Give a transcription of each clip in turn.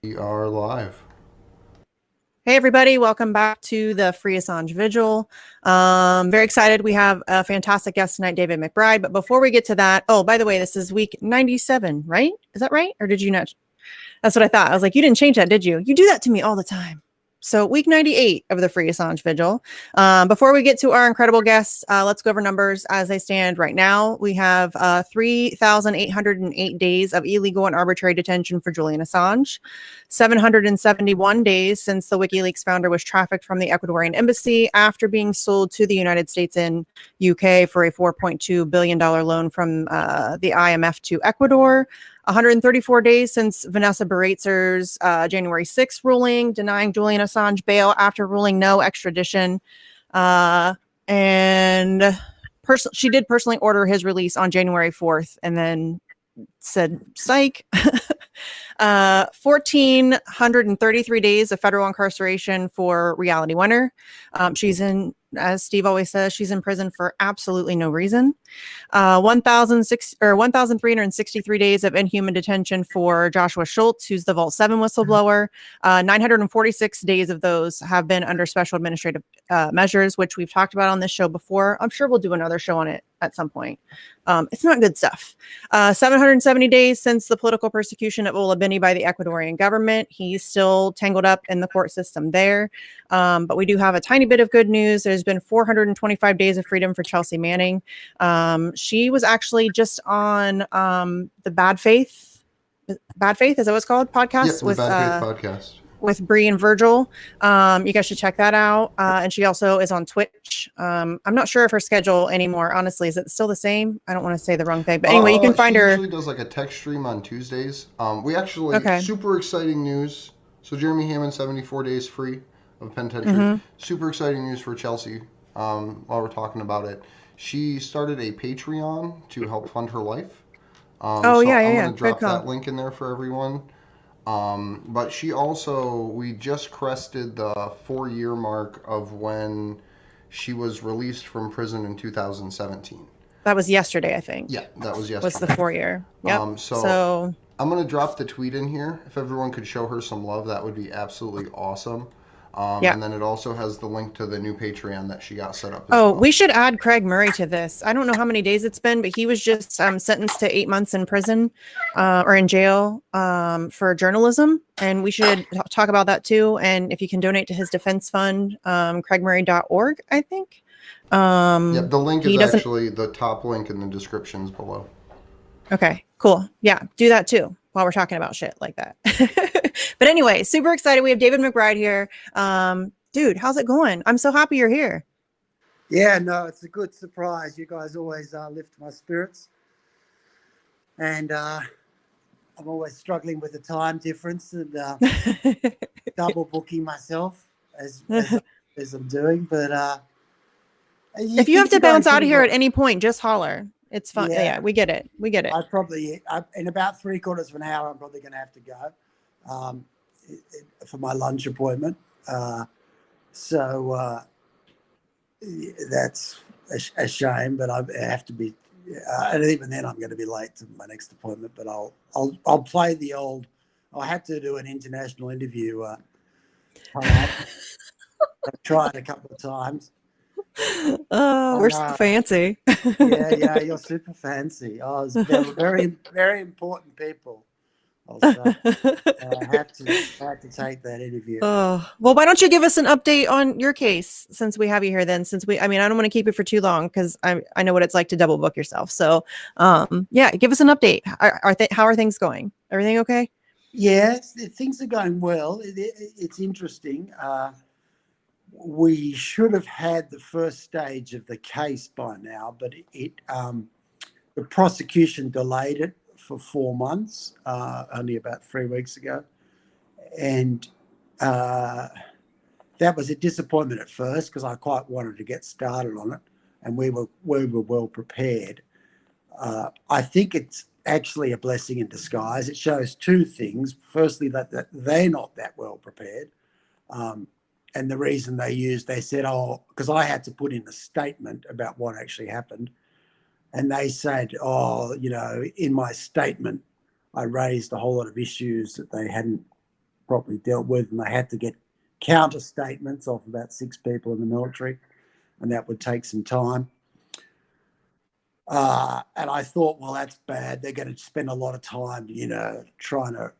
We are live. Hey everybody, welcome back to the Free Assange Vigil. Very excited. We have a fantastic guest tonight, David McBride. But before we get to that, oh, by the way, this is week 97, right? Is that right? Or did you not? That's what I thought. I was like, you didn't change that, did you? You do that to me all the time. So week 98 of the Free Assange Vigil. Before we get to our incredible guests, let's go over numbers as they stand right now. We have 3,808 days of illegal and arbitrary detention for Julian Assange, 771 days since the WikiLeaks founder was trafficked from the Ecuadorian embassy after being sold to the United States in UK for a $4.2 billion loan from the IMF to Ecuador. 134 days since Vanessa Baratzer's January 6th ruling denying Julian Assange bail after ruling no extradition. And she did personally order his release on January 4th and then said, psych. 1,433 days of federal incarceration for Reality Winner. She's in, as Steve always says, she's in prison for absolutely no reason. 1,363 days of inhuman detention for Joshua Schultz, who's the Vault 7 whistleblower. 946 days of those have been under special administrative measures, which we've talked about on this show before. I'm sure we'll do another show on it at some point. It's not good stuff. 770 days since the political persecution of Ola Bini by the Ecuadorian government. He's still tangled up in the court system there. But we do have a tiny bit of good news. There's been 425 days of freedom for Chelsea Manning. She was actually just on the Bad Faith, is that what it's called? Podcast with Bad Faith podcast with Bree and Virgil. You guys should check that out. And she also is on Twitch. I'm not sure of her schedule anymore. Honestly, is it still the same? I don't want to say the wrong thing, but anyway, you can find her. She usually does like a tech stream on Tuesdays. We actually, super exciting news. So Jeremy Hammond, 74 days free of penitentiary. Mm-hmm. Super exciting news for Chelsea. While we're talking about it, she started a Patreon to help fund her life. I'm going to drop that link in there for everyone. But she also, we just crested the 4-year mark of when she was released from prison in 2017. That was yesterday, I think. Yeah, that was yesterday. Was the 4-year. Yep. So I'm going to drop the tweet in here. If everyone could show her some love, that would be absolutely awesome. And then it also has the link to the new Patreon that she got set up. We should add Craig Murray to this. I don't know how many days it's been, but he was just sentenced to 8 months in prison or in jail for journalism. And we should talk about that too. And if you can donate to his defense fund, craigmurray.org, I think. The link is actually the top link in the descriptions below. Okay, cool. Yeah, do that too while we're talking about shit like that. But anyway, super excited. We have David McBride here. Dude, how's it going? I'm so happy you're here. Yeah, no, it's a good surprise. You guys always lift my spirits. And I'm always struggling with the time difference and double booking myself as I'm doing. But if you have to bounce out of here at any point, just holler. It's fun. Yeah, we get it. I probably, in about 3/4 of an hour, I'm probably going to have to go for my lunch appointment. So that's a shame, but I have to be, and even then I'm going to be late to my next appointment, but I'll play the old, I had to do an international interview. I've tried a couple of times. Oh, we're so fancy. yeah, you're super fancy. They were very, very important people. I had to take that interview. Oh, well, why don't you give us an update on your case since we have you here then? I don't want to keep it for too long because I know what it's like to double book yourself. So, give us an update. How are things going? Everything okay? Yeah, things are going well. It's interesting. We should have had the first stage of the case by now, but the prosecution delayed it for 4 months, only about 3 weeks ago. And that was a disappointment at first because I quite wanted to get started on it and we were well prepared. I think it's actually a blessing in disguise. It shows two things. Firstly, that they're not that well prepared. And the reason they said, because I had to put in a statement about what actually happened. And they said, in my statement, I raised a whole lot of issues that they hadn't properly dealt with, and they had to get counter statements off about 6 people in the military, and that would take some time. And I thought, well, that's bad. They're going to spend a lot of time, trying to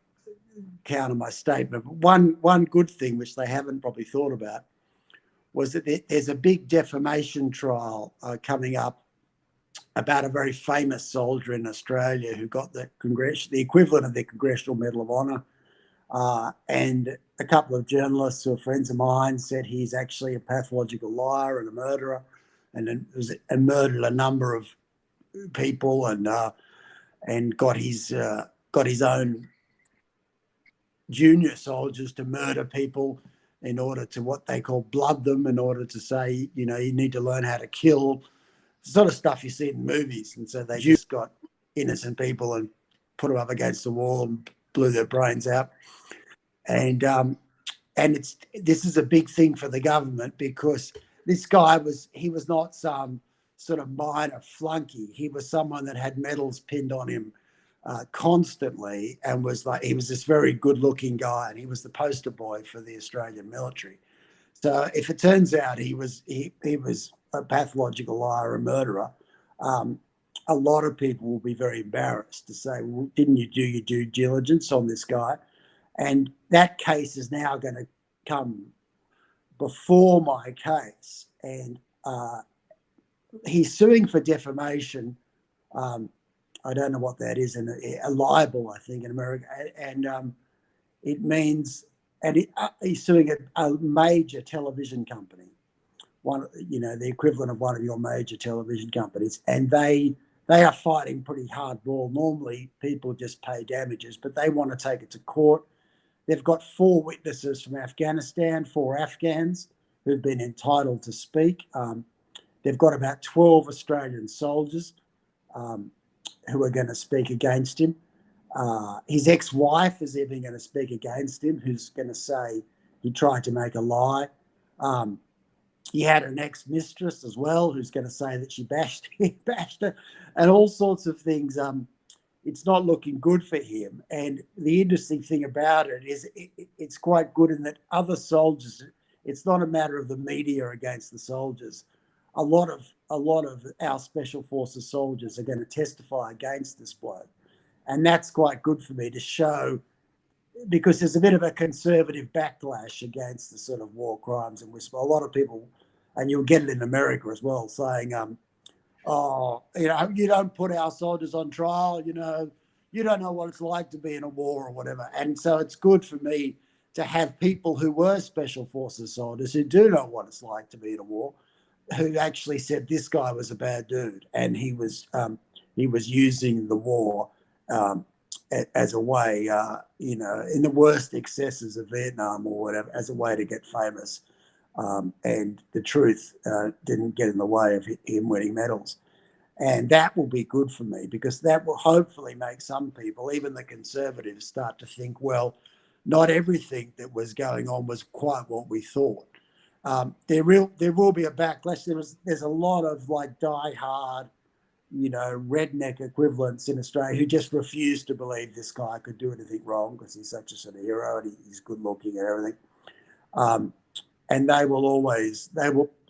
counter my statement. But one good thing, which they haven't probably thought about, was that there's a big defamation trial coming up about a very famous soldier in Australia who got the equivalent of the Congressional Medal of Honor. And a couple of journalists who are friends of mine said he's actually a pathological liar and a murderer, and murdered a number of people, and got his own junior soldiers to murder people in order to, what they call, blood them, in order to say, you need to learn how to kill, sort of stuff you see in movies. And so they just got innocent people and put them up against the wall and blew their brains out. And this is a big thing for the government, because this guy was not some sort of minor flunky. He was someone that had medals pinned on him constantly, and he was this very good-looking guy, and he was the poster boy for the Australian military. So if it turns out he was a pathological liar, a murderer, a lot of people will be very embarrassed to say, well, didn't you do your due diligence on this guy? And that case is now going to come before my case, and he's suing for defamation. I don't know what that is, and a libel, I think, in America, and it means, and he's suing a major television company, the equivalent of one of your major television companies, and they are fighting pretty hardball. Normally, people just pay damages, but they want to take it to court. They've got 4 witnesses from Afghanistan, 4 Afghans who've been entitled to speak. They've got about 12 Australian soldiers who are going to speak against him. His ex-wife is even going to speak against him, who's going to say he tried to make a lie. He had an ex-mistress as well, who's going to say that she bashed her, and all sorts of things. It's not looking good for him. And the interesting thing about it is it's quite good in that other soldiers, it's not a matter of the media against the soldiers. A lot of our Special Forces soldiers are going to testify against this bloke. And that's quite good for me to show, because there's a bit of a conservative backlash against the sort of war crimes and whisper. A lot of people, and you'll get it in America as well, saying, you don't put our soldiers on trial, you don't know what it's like to be in a war or whatever. And so it's good for me to have people who were Special Forces soldiers who do know what it's like to be in a war, who actually said this guy was a bad dude, and he was using the war as a way, in the worst excesses of Vietnam or whatever, as a way to get famous. And the truth didn't get in the way of him winning medals. And that will be good for me, because that will hopefully make some people, even the conservatives, start to think, well, not everything that was going on was quite what we thought. There will be a backlash. There's a lot of die-hard, redneck equivalents in Australia who just refuse to believe this guy could do anything wrong because he's such a sort of hero and he's good looking and everything. And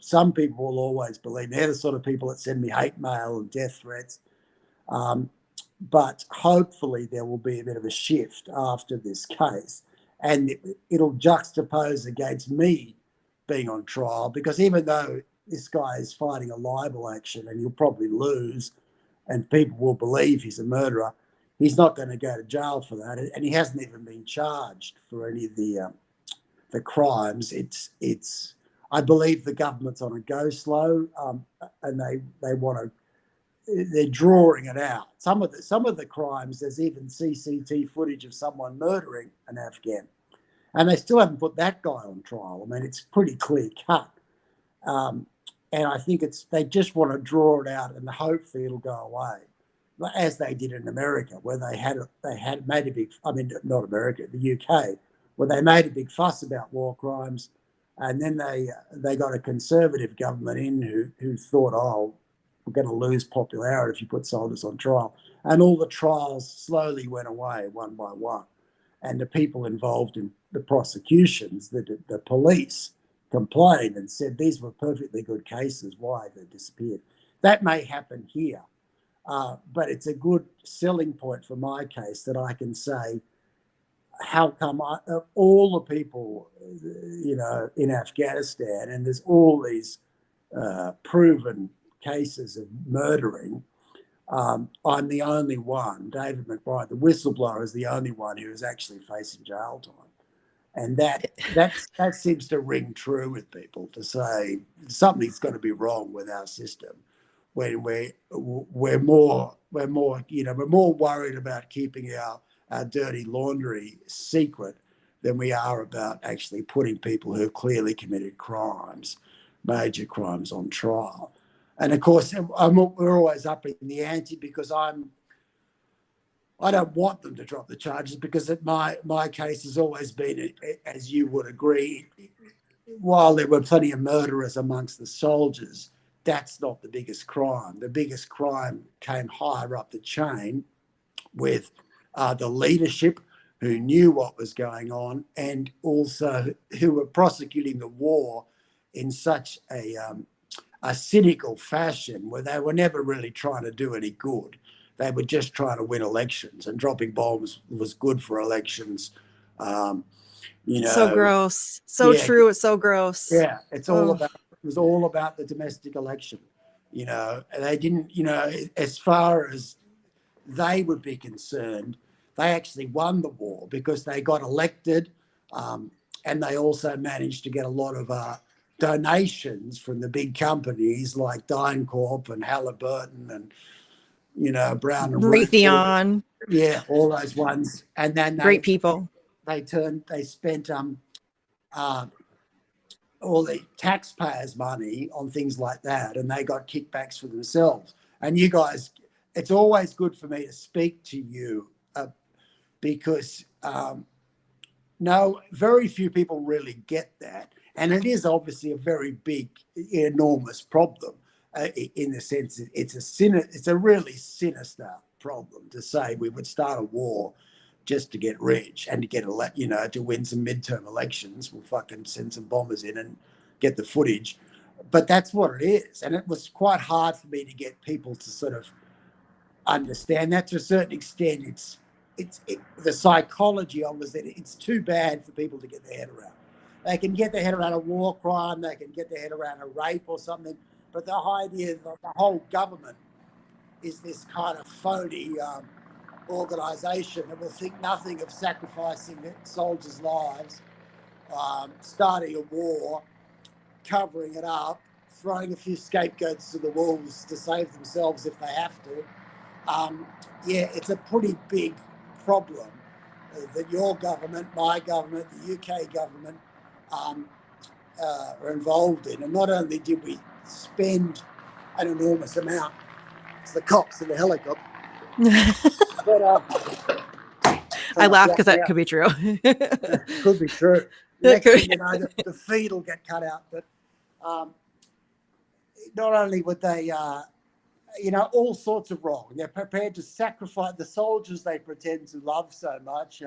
some people will always believe. They're the sort of people that send me hate mail and death threats. But hopefully there will be a bit of a shift after this case, and it'll juxtapose against me being on trial, because even though this guy is fighting a libel action and he'll probably lose and people will believe he's a murderer, he's not going to go to jail for that, and he hasn't even been charged for any of the crimes. I believe the government's on a go slow, and they're drawing it out. Some of the crimes, there's even CCTV footage of someone murdering an Afghan, and they still haven't put that guy on trial. I mean, it's pretty clear cut, and I think they just want to draw it out, and hopefully it'll go away, as they did in America, where they had made a big. I mean, not America, the UK, where they made a big fuss about war crimes, and then they got a conservative government in who thought, oh, we're going to lose popularity if you put soldiers on trial. And all the trials slowly went away one by one. and the people involved in the prosecutions, the police, complained and said these were perfectly good cases. Why they disappeared? That may happen here, but it's a good selling point for my case that I can say, how come all the people, in Afghanistan, and there's all these proven cases of murdering, I'm the only one, David McBride, the whistleblower, is the only one who is actually facing jail time. And that seems to ring true with people, to say something's got to be wrong with our system when we're more worried about keeping our dirty laundry secret than we are about actually putting people who have clearly committed crimes, major crimes, on trial. And of course, we're always up in the ante because I don't want them to drop the charges, because my case has always been, as you would agree, while there were plenty of murderers amongst the soldiers, that's not the biggest crime. The biggest crime came higher up the chain with the leadership who knew what was going on, and also who were prosecuting the war in such a cynical fashion where they were never really trying to do any good. They were just trying to win elections, and dropping bombs was good for elections. So gross. So true. It's so gross. Yeah, it was all about the domestic election. And they didn't, as far as they would be concerned, they actually won the war because they got elected, and they also managed to get a lot of donations from the big companies like DynCorp and Halliburton and Brown and Raytheon. Yeah, all those ones. And then great people. They spent all the taxpayers' money on things like that, and they got kickbacks for themselves. And you guys, it's always good for me to speak to you because very few people really get that. And it is obviously a very big, enormous problem. In the sense, it's a really sinister problem to say we would start a war just to get rich and to get to win some midterm elections. We'll fucking send some bombers in and get the footage. But that's what it is. And it was quite hard for me to get people to sort of understand that. To a certain extent, it's the psychology of it is that it's too bad for people to get their head around. They can get their head around a war crime, they can get their head around a rape or something, but the idea that the whole government is this kind of phony organisation that will think nothing of sacrificing soldiers' lives, starting a war, covering it up, throwing a few scapegoats to the wolves to save themselves if they have to. It's a pretty big problem that your government, my government, the UK government are involved in. And not only did we spend an enormous amount, it's the cops in the helicopter. But, I laugh because that could be true. Could be true. Next thing you know, the feed will get cut out. But not only would they, all sorts of wrong. They're prepared to sacrifice the soldiers they pretend to love so much.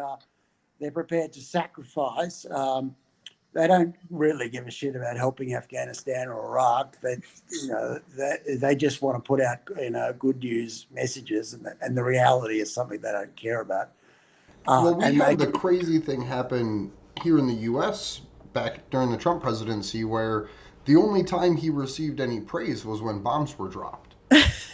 They're prepared to sacrifice. They don't really give a shit about helping Afghanistan or Iraq. They just want to put out good news messages, and the reality is something they don't care about. We had the crazy thing happen here in the U.S. back during the Trump presidency, where the only time he received any praise was when bombs were dropped.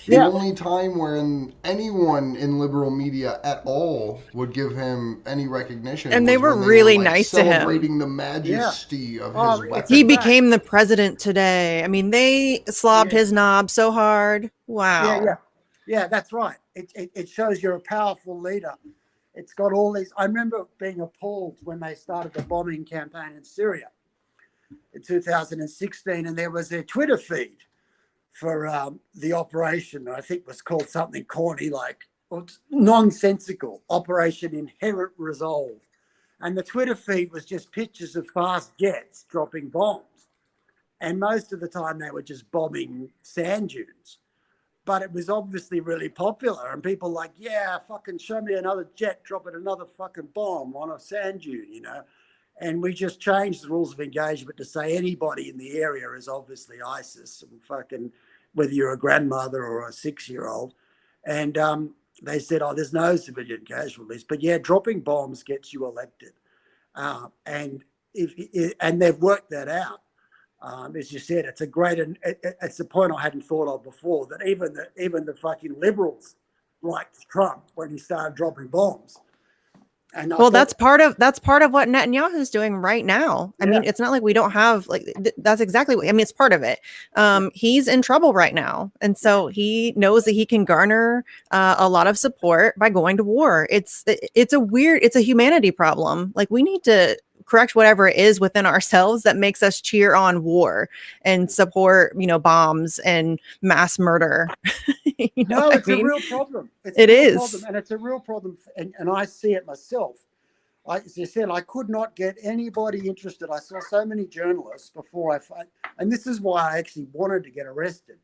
The only time when anyone in liberal media at all would give him any recognition, and they were really nice to him, celebrating the majesty of his weapon. He became the president today. I mean, they slobbed his knob so hard. Wow. Yeah, that's right. It shows you're a powerful leader. It's got all these. I remember being appalled when they started the bombing campaign in Syria in 2016, and there was their Twitter feed for the operation. I think was called something corny, like nonsensical, Operation Inherent Resolve. And the Twitter feed was just pictures of fast jets dropping bombs. And most of the time they were just bombing sand dunes. but it was obviously really popular, and people like, yeah, fucking show me another jet dropping another fucking bomb on a sand dune, you know. And we just changed the rules of engagement to say anybody in the area is obviously ISIS, and fucking whether you're a grandmother or a 6-year-old. And they said, oh, there's no civilian casualties, but yeah, dropping bombs gets you elected. And they've worked that out. As you said, it's a great, and it's a point I hadn't thought of before, that even the fucking liberals liked Trump when he started dropping bombs. And well, that's part of what Netanyahu's doing right now. I mean, it's not like we don't have that's exactly what I mean. It's part of it. He's in trouble right now, and so he knows that he can garner a lot of support by going to war. It's a humanity problem. Like, we need to correct whatever it is within ourselves that makes us cheer on war and support, bombs and mass murder. No, it's a real problem. It is. And it's a real problem. And I see it myself. As I said, I could not get anybody interested. I saw so many journalists before and this is why I actually wanted to get arrested,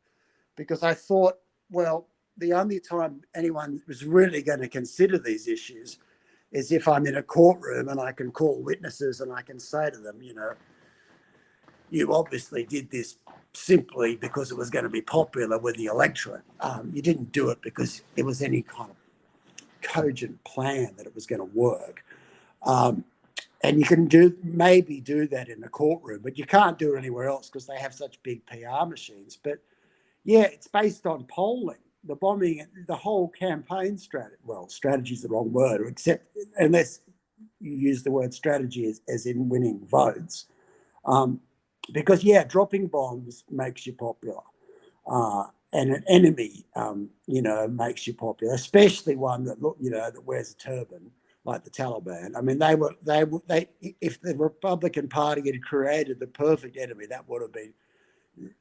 because I thought, well, the only time anyone was really going to consider these issues is if I'm in a courtroom and I can call witnesses and I can say to them, you obviously did this simply because it was going to be popular with the electorate. You didn't do it because there was any kind of cogent plan that it was going to work. And you can maybe do that in a courtroom, but you can't do it anywhere else because they have such big PR machines. But yeah, it's based on polling. The bombing, the whole campaign strategy, well, strategy is the wrong word, except unless you use the word strategy as in winning votes. Because, yeah, dropping bombs makes you popular. And an enemy, makes you popular, especially one that wears a turban, like the Taliban. I mean, they if the Republican Party had created the perfect enemy, that would have been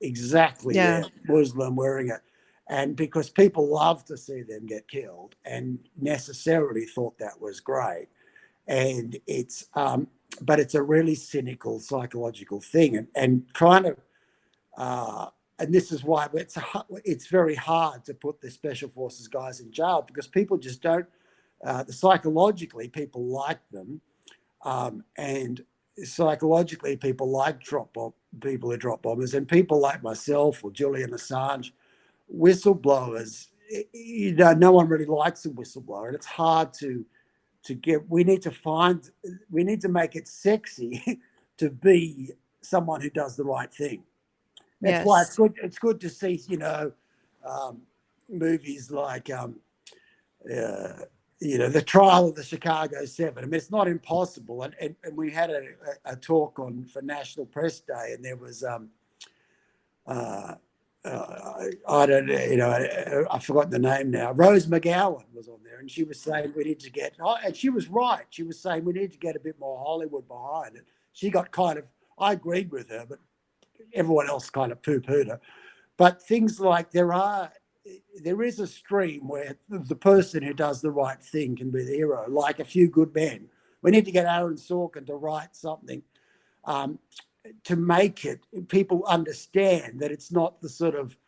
exactly Muslim wearing it. And because people love to see them get killed and necessarily thought that was great. And it's, but it's a really cynical psychological thing. And trying to, and this is why it's very hard to put the special forces guys in jail, because people just don't, psychologically people like them. And psychologically people like people who drop bombers, and people like myself or Julian Assange, whistleblowers, no one really likes a whistleblower, and it's hard to get. We need to make it sexy to be someone who does the right thing. That's why it's good to see, movies like, the trial of the Chicago 7. I mean, it's not impossible. And we had a talk for National Press Day, and there was, I don't know, I've forgotten the name now. Rose McGowan was on there, and she was saying we need to get, and she was right. She was saying we need to get a bit more Hollywood behind it. She got I agreed with her, but everyone else kind of poo-pooed her. But things like there is a stream where the person who does the right thing can be the hero, like A Few Good Men. We need to get Aaron Sorkin to write something to make people understand that it's not the sort of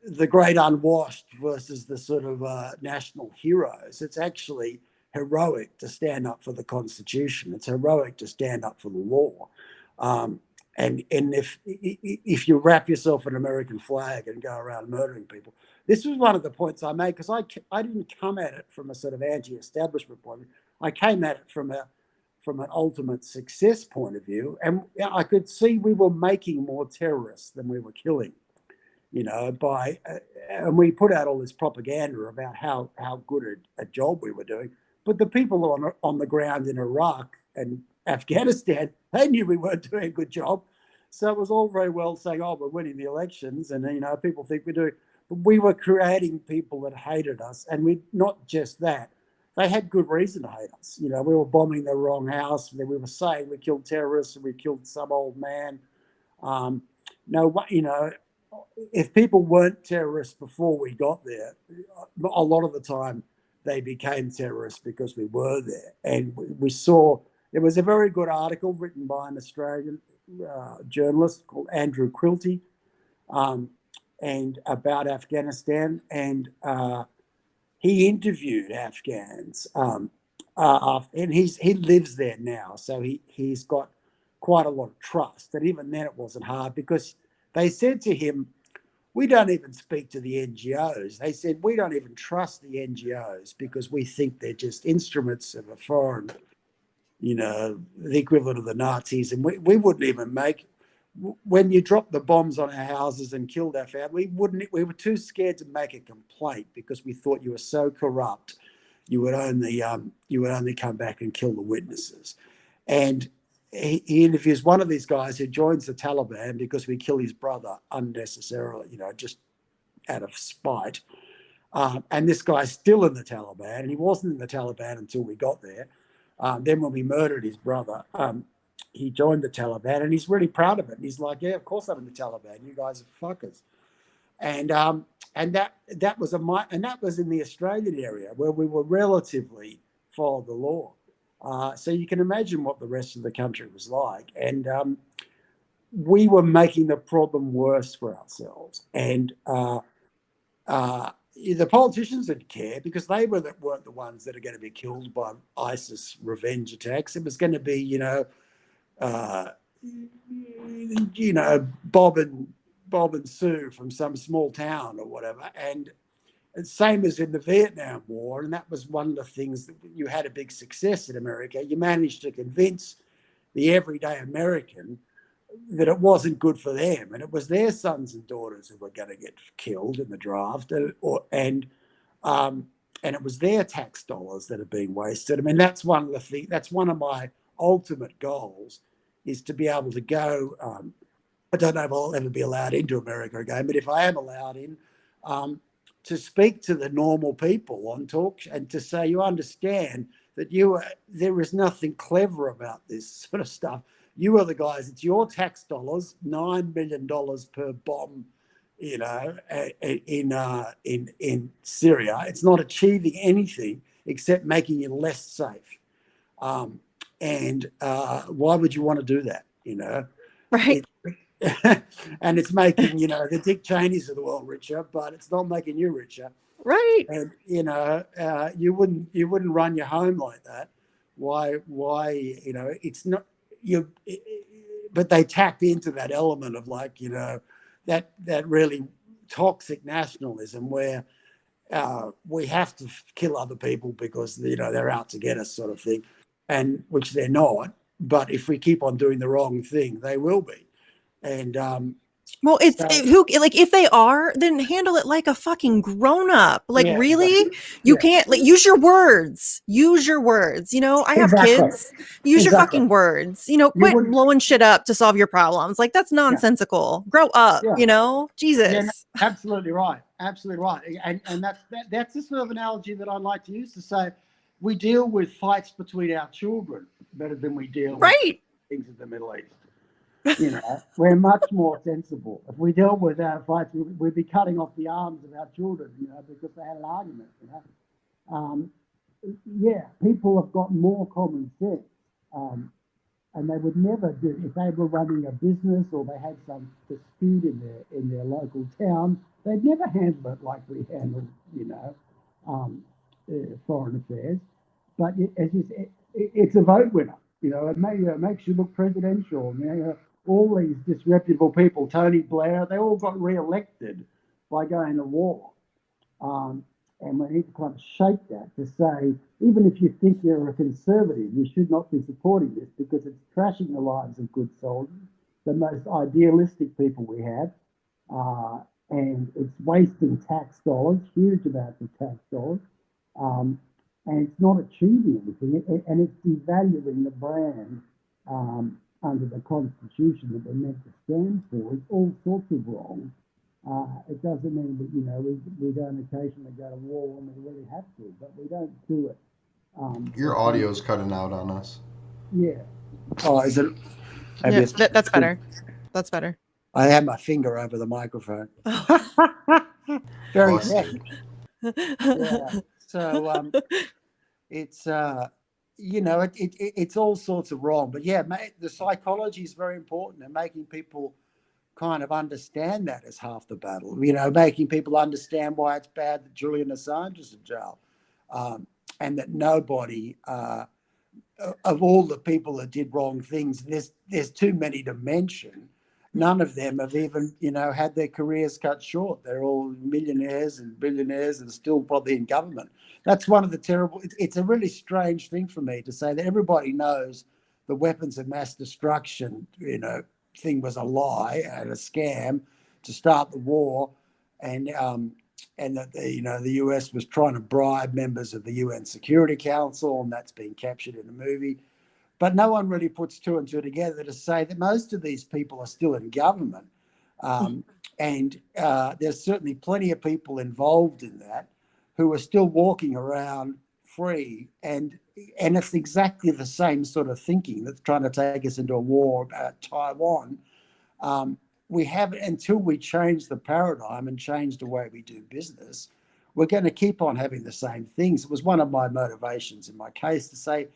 the great unwashed versus the sort of national heroes. It's actually heroic to stand up for the Constitution. It's heroic to stand up for the law. And if you wrap yourself in an American flag and go around murdering people, this was one of the points I made, because I didn't come at it from a sort of anti-establishment point of view. I came at it from an ultimate success point of view, and I could see we were making more terrorists than we were killing, and we put out all this propaganda about how good a job we were doing. But the people on the ground in Iraq and Afghanistan, they knew we weren't doing a good job. So it was all very well saying, oh, we're winning the elections, and people think we're doing, but we were creating people that hated us. And not just that, they had good reason to hate us. We were bombing the wrong house. We were saying we killed terrorists and we killed some old man. If people weren't terrorists before we got there, a lot of the time they became terrorists because we were there. And we saw, there was a very good article written by an Australian journalist called Andrew Quilty, and about Afghanistan, and he interviewed Afghans, and he lives there now, so he's got quite a lot of trust. And even then, it wasn't hard because they said to him, "We don't even speak to the NGOs." They said, "We don't even trust the NGOs because we think they're just instruments of a foreign, the equivalent of the Nazis, and we wouldn't even make." When you dropped the bombs on our houses and killed our family, we were too scared to make a complaint because we thought you were so corrupt, you would only come back and kill the witnesses. And he interviews one of these guys who joins the Taliban because we kill his brother unnecessarily, just out of spite. And this guy's still in the Taliban, and he wasn't in the Taliban until we got there. Then when we murdered his brother, he joined the Taliban, and he's really proud of it. And he's like, "Yeah, of course I'm in the Taliban. You guys are fuckers." And that was in the Australian area where we were relatively followed the law. So you can imagine what the rest of the country was like. And we were making the problem worse for ourselves. And the politicians didn't care because they weren't the ones that are going to be killed by ISIS revenge attacks. It was going to be, Bob and Sue from some small town or whatever. And same as in the Vietnam War. And that was one of the things that you had a big success in America. You managed to convince the everyday American that it wasn't good for them, and it was their sons and daughters who were going to get killed in the draft, and it was their tax dollars that are being wasted. I mean, that's one of the things. That's one of my ultimate goals, is to be able to go. I don't know if I'll ever be allowed into America again, but if I am allowed in, to speak to the normal people on talk and to say, you understand that there is nothing clever about this sort of stuff. You are the guys, it's your tax dollars, $9 million per bomb, in Syria. It's not achieving anything except making you less safe. And why would you want to do that, Right. And it's making, the Dick Cheneys of the world richer, but it's not making you richer. Right. And, you wouldn't run your home like that. Why, it's not, but they tap into that element of that really toxic nationalism where we have to kill other people because they're out to get us, sort of thing, and which they're not. But if we keep on doing the wrong thing, they will be. And well, if they are, then handle it like a fucking grown up. Really, you can't use your words. Use your words. I have kids. Use your fucking words. Quit blowing shit up to solve your problems. That's nonsensical. Grow up. Jesus. Yeah, absolutely right. Absolutely right. And that's the sort of analogy that I like to use to say we deal with fights between our children better than we deal with things in the Middle East. We're much more sensible. If we dealt with our fights, we'd be cutting off the arms of our children, because they had an argument. People have got more common sense, and they would never do, if they were running a business or they had some dispute in their local town, they'd never handle it like we handle, foreign affairs. But as you say, it's a vote winner. It makes you look presidential. All these disreputable people, Tony Blair, they all got re-elected by going to war. And we need to kind of shake that to say, even if you think you're a conservative, you should not be supporting this because it's trashing the lives of good soldiers, the most idealistic people we have, and it's wasting tax dollars, huge amounts of tax dollars, and it's not achieving anything, and it's devaluing the brand under the Constitution that we're meant to stand for. It's all sorts of wrong. It doesn't mean that, we don't occasionally go to war when we really have to, but we don't do it. Your audio's cutting out on us. Yeah. Oh, is it? Yeah, that's better. That's better. I had my finger over the microphone. Very tech. Yeah. So it's it's all sorts of wrong. But the psychology is very important, and making people kind of understand that as half the battle. You know, making people understand why it's bad that Julian Assange is in jail, and that nobody, of all the people that did wrong things, there's too many to mention. None of them have even, you know, had their careers cut short. They're all millionaires and billionaires and still probably in government. That's one of the terrible. It's a really strange thing for me to say that everybody knows the weapons of mass destruction, you know, thing was a lie and a scam to start the war, and that the US was trying to bribe members of the UN Security Council, and that's been captured in the movie. But no one really puts two and two together to say that most of these people are still in government, and there's certainly plenty of people involved in that who are still walking around free, and it's exactly the same sort of thinking that's trying to take us into a war about Taiwan. We have, until we change the paradigm and change the way we do business, we're going to keep on having the same things. It was one of my motivations in my case to say,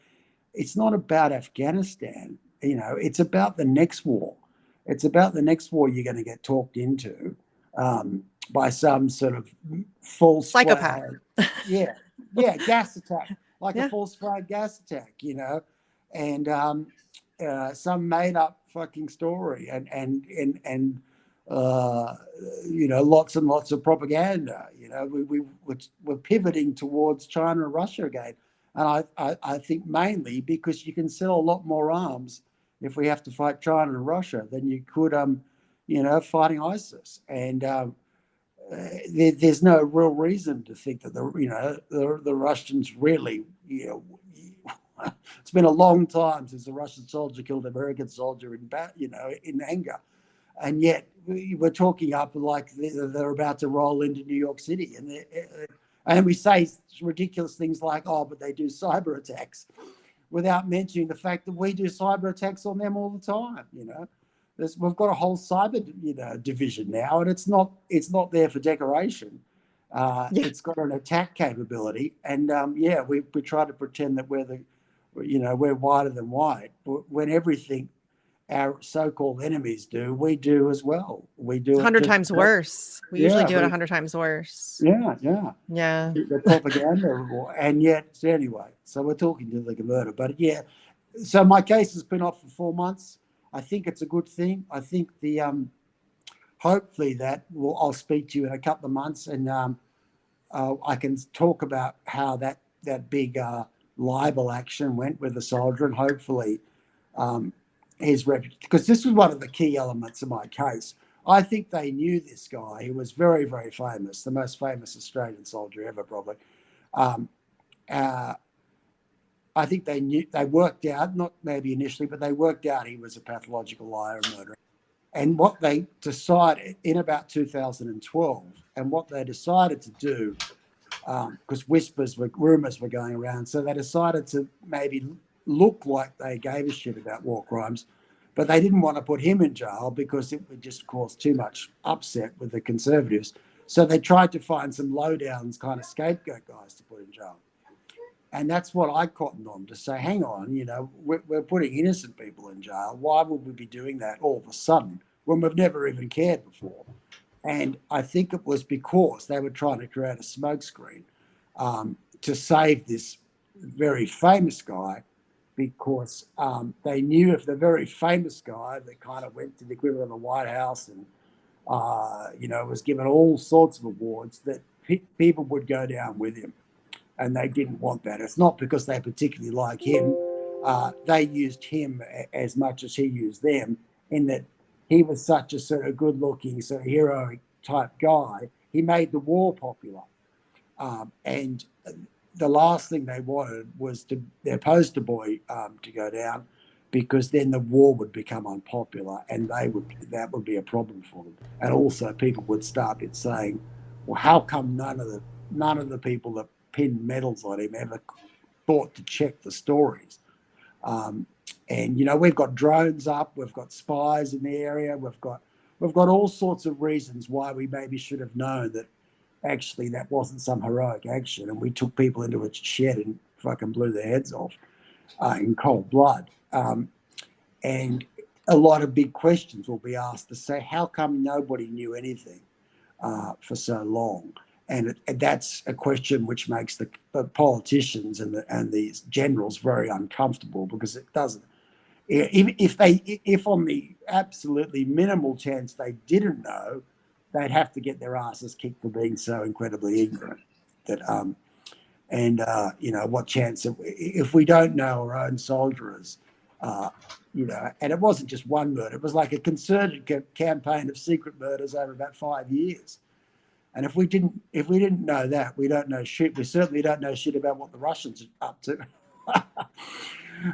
it's not about Afghanistan, you know, it's about the next war. It's about the next war you're going to get talked into by some sort of false psychopath. Yeah, gas attack, like a false flag gas attack, you know, and some made up fucking story, and you know, lots and lots of propaganda. You know, we're pivoting towards China and Russia again, and I think mainly because you can sell a lot more arms if we have to fight China and Russia than you could, you know, fighting ISIS. And there's no real reason to think that the Russians really, you know, it's been a long time since a Russian soldier killed an American soldier in anger, and yet we're talking up like they're about to roll into New York City, and we say ridiculous things like, oh, but they do cyber attacks, without mentioning the fact that we do cyber attacks on them all the time. You know, we've got a whole cyber division now, and it's not there for decoration. It's got an attack capability, and we try to pretend that we're whiter than white, but when everything our so-called enemies do, we do as well. We do 100 times worse. We usually do it 100 times worse. Yeah. The propaganda, and yet anyway. So we're talking to the converter, but yeah. So my case has been off for 4 months. I think it's a good thing. I think the hopefully I'll speak to you in a couple of months, and I can talk about how that big libel action went with the soldier, and hopefully his reputation, because this was one of the key elements of my case. I think they knew this guy. He was very, very famous, the most famous Australian soldier ever, probably. I think they worked out, not maybe initially, but they worked out he was a pathological liar and murderer. And what they decided in about 2012, and what they decided to do, because rumours were going around, so they decided to maybe look like they gave a shit about war crimes, but they didn't want to put him in jail because it would just cause too much upset with the Conservatives. So they tried to find some low-downs kind of scapegoat guys to put in jail. And that's what I cottoned on, to say, hang on, you know, we're putting innocent people in jail. Why would we be doing that all of a sudden when we've never even cared before? And I think it was because they were trying to create a smokescreen to save this very famous guy, because they knew if the very famous guy that kind of went to the equivalent of the White House and, was given all sorts of awards, that people would go down with him. And they didn't want that. It's not because they particularly like him. They used him as much as he used them, in that he was such a sort of good-looking, sort of heroic type guy. He made the war popular. And the last thing they wanted was their poster boy to go down, because then the war would become unpopular, and that would be a problem for them. And also people would start saying, well, how come none of the people that pinned medals on him ever thought to check the stories? And we've got drones up, we've got spies in the area, we've got all sorts of reasons why we maybe should have known that actually that wasn't some heroic action, and we took people into a shed and fucking blew their heads off in cold blood. And a lot of big questions will be asked to say, how come nobody knew anything for so long? And that's a question which makes the politicians and the generals very uncomfortable, because it doesn't. If on the absolutely minimal chance they didn't know, they'd have to get their asses kicked for being so incredibly ignorant. That you know, what chance if we don't know our own soldiers, you know, and it wasn't just one murder; it was like a concerted campaign of secret murders over about 5 years. And if we didn't know that, we don't know shit. We certainly don't know shit about what the Russians are up to,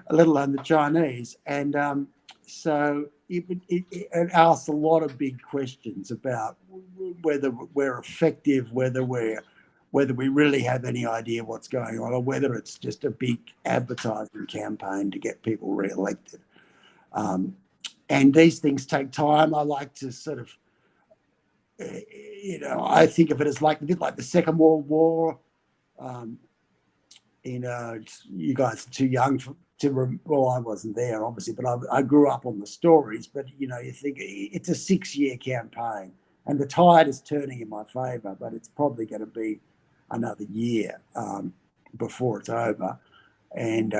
let alone the Chinese. And so it asks a lot of big questions about whether we're effective, whether we really have any idea what's going on, or whether it's just a big advertising campaign to get people re-elected. And these things take time. I like to sort of, you know, I think of it as like a bit like the Second World War. You know, you guys are too young well, I wasn't there, obviously, but I grew up on the stories. But, you know, you think it's a 6-year campaign, and the tide is turning in my favour, but it's probably going to be another year before it's over. And,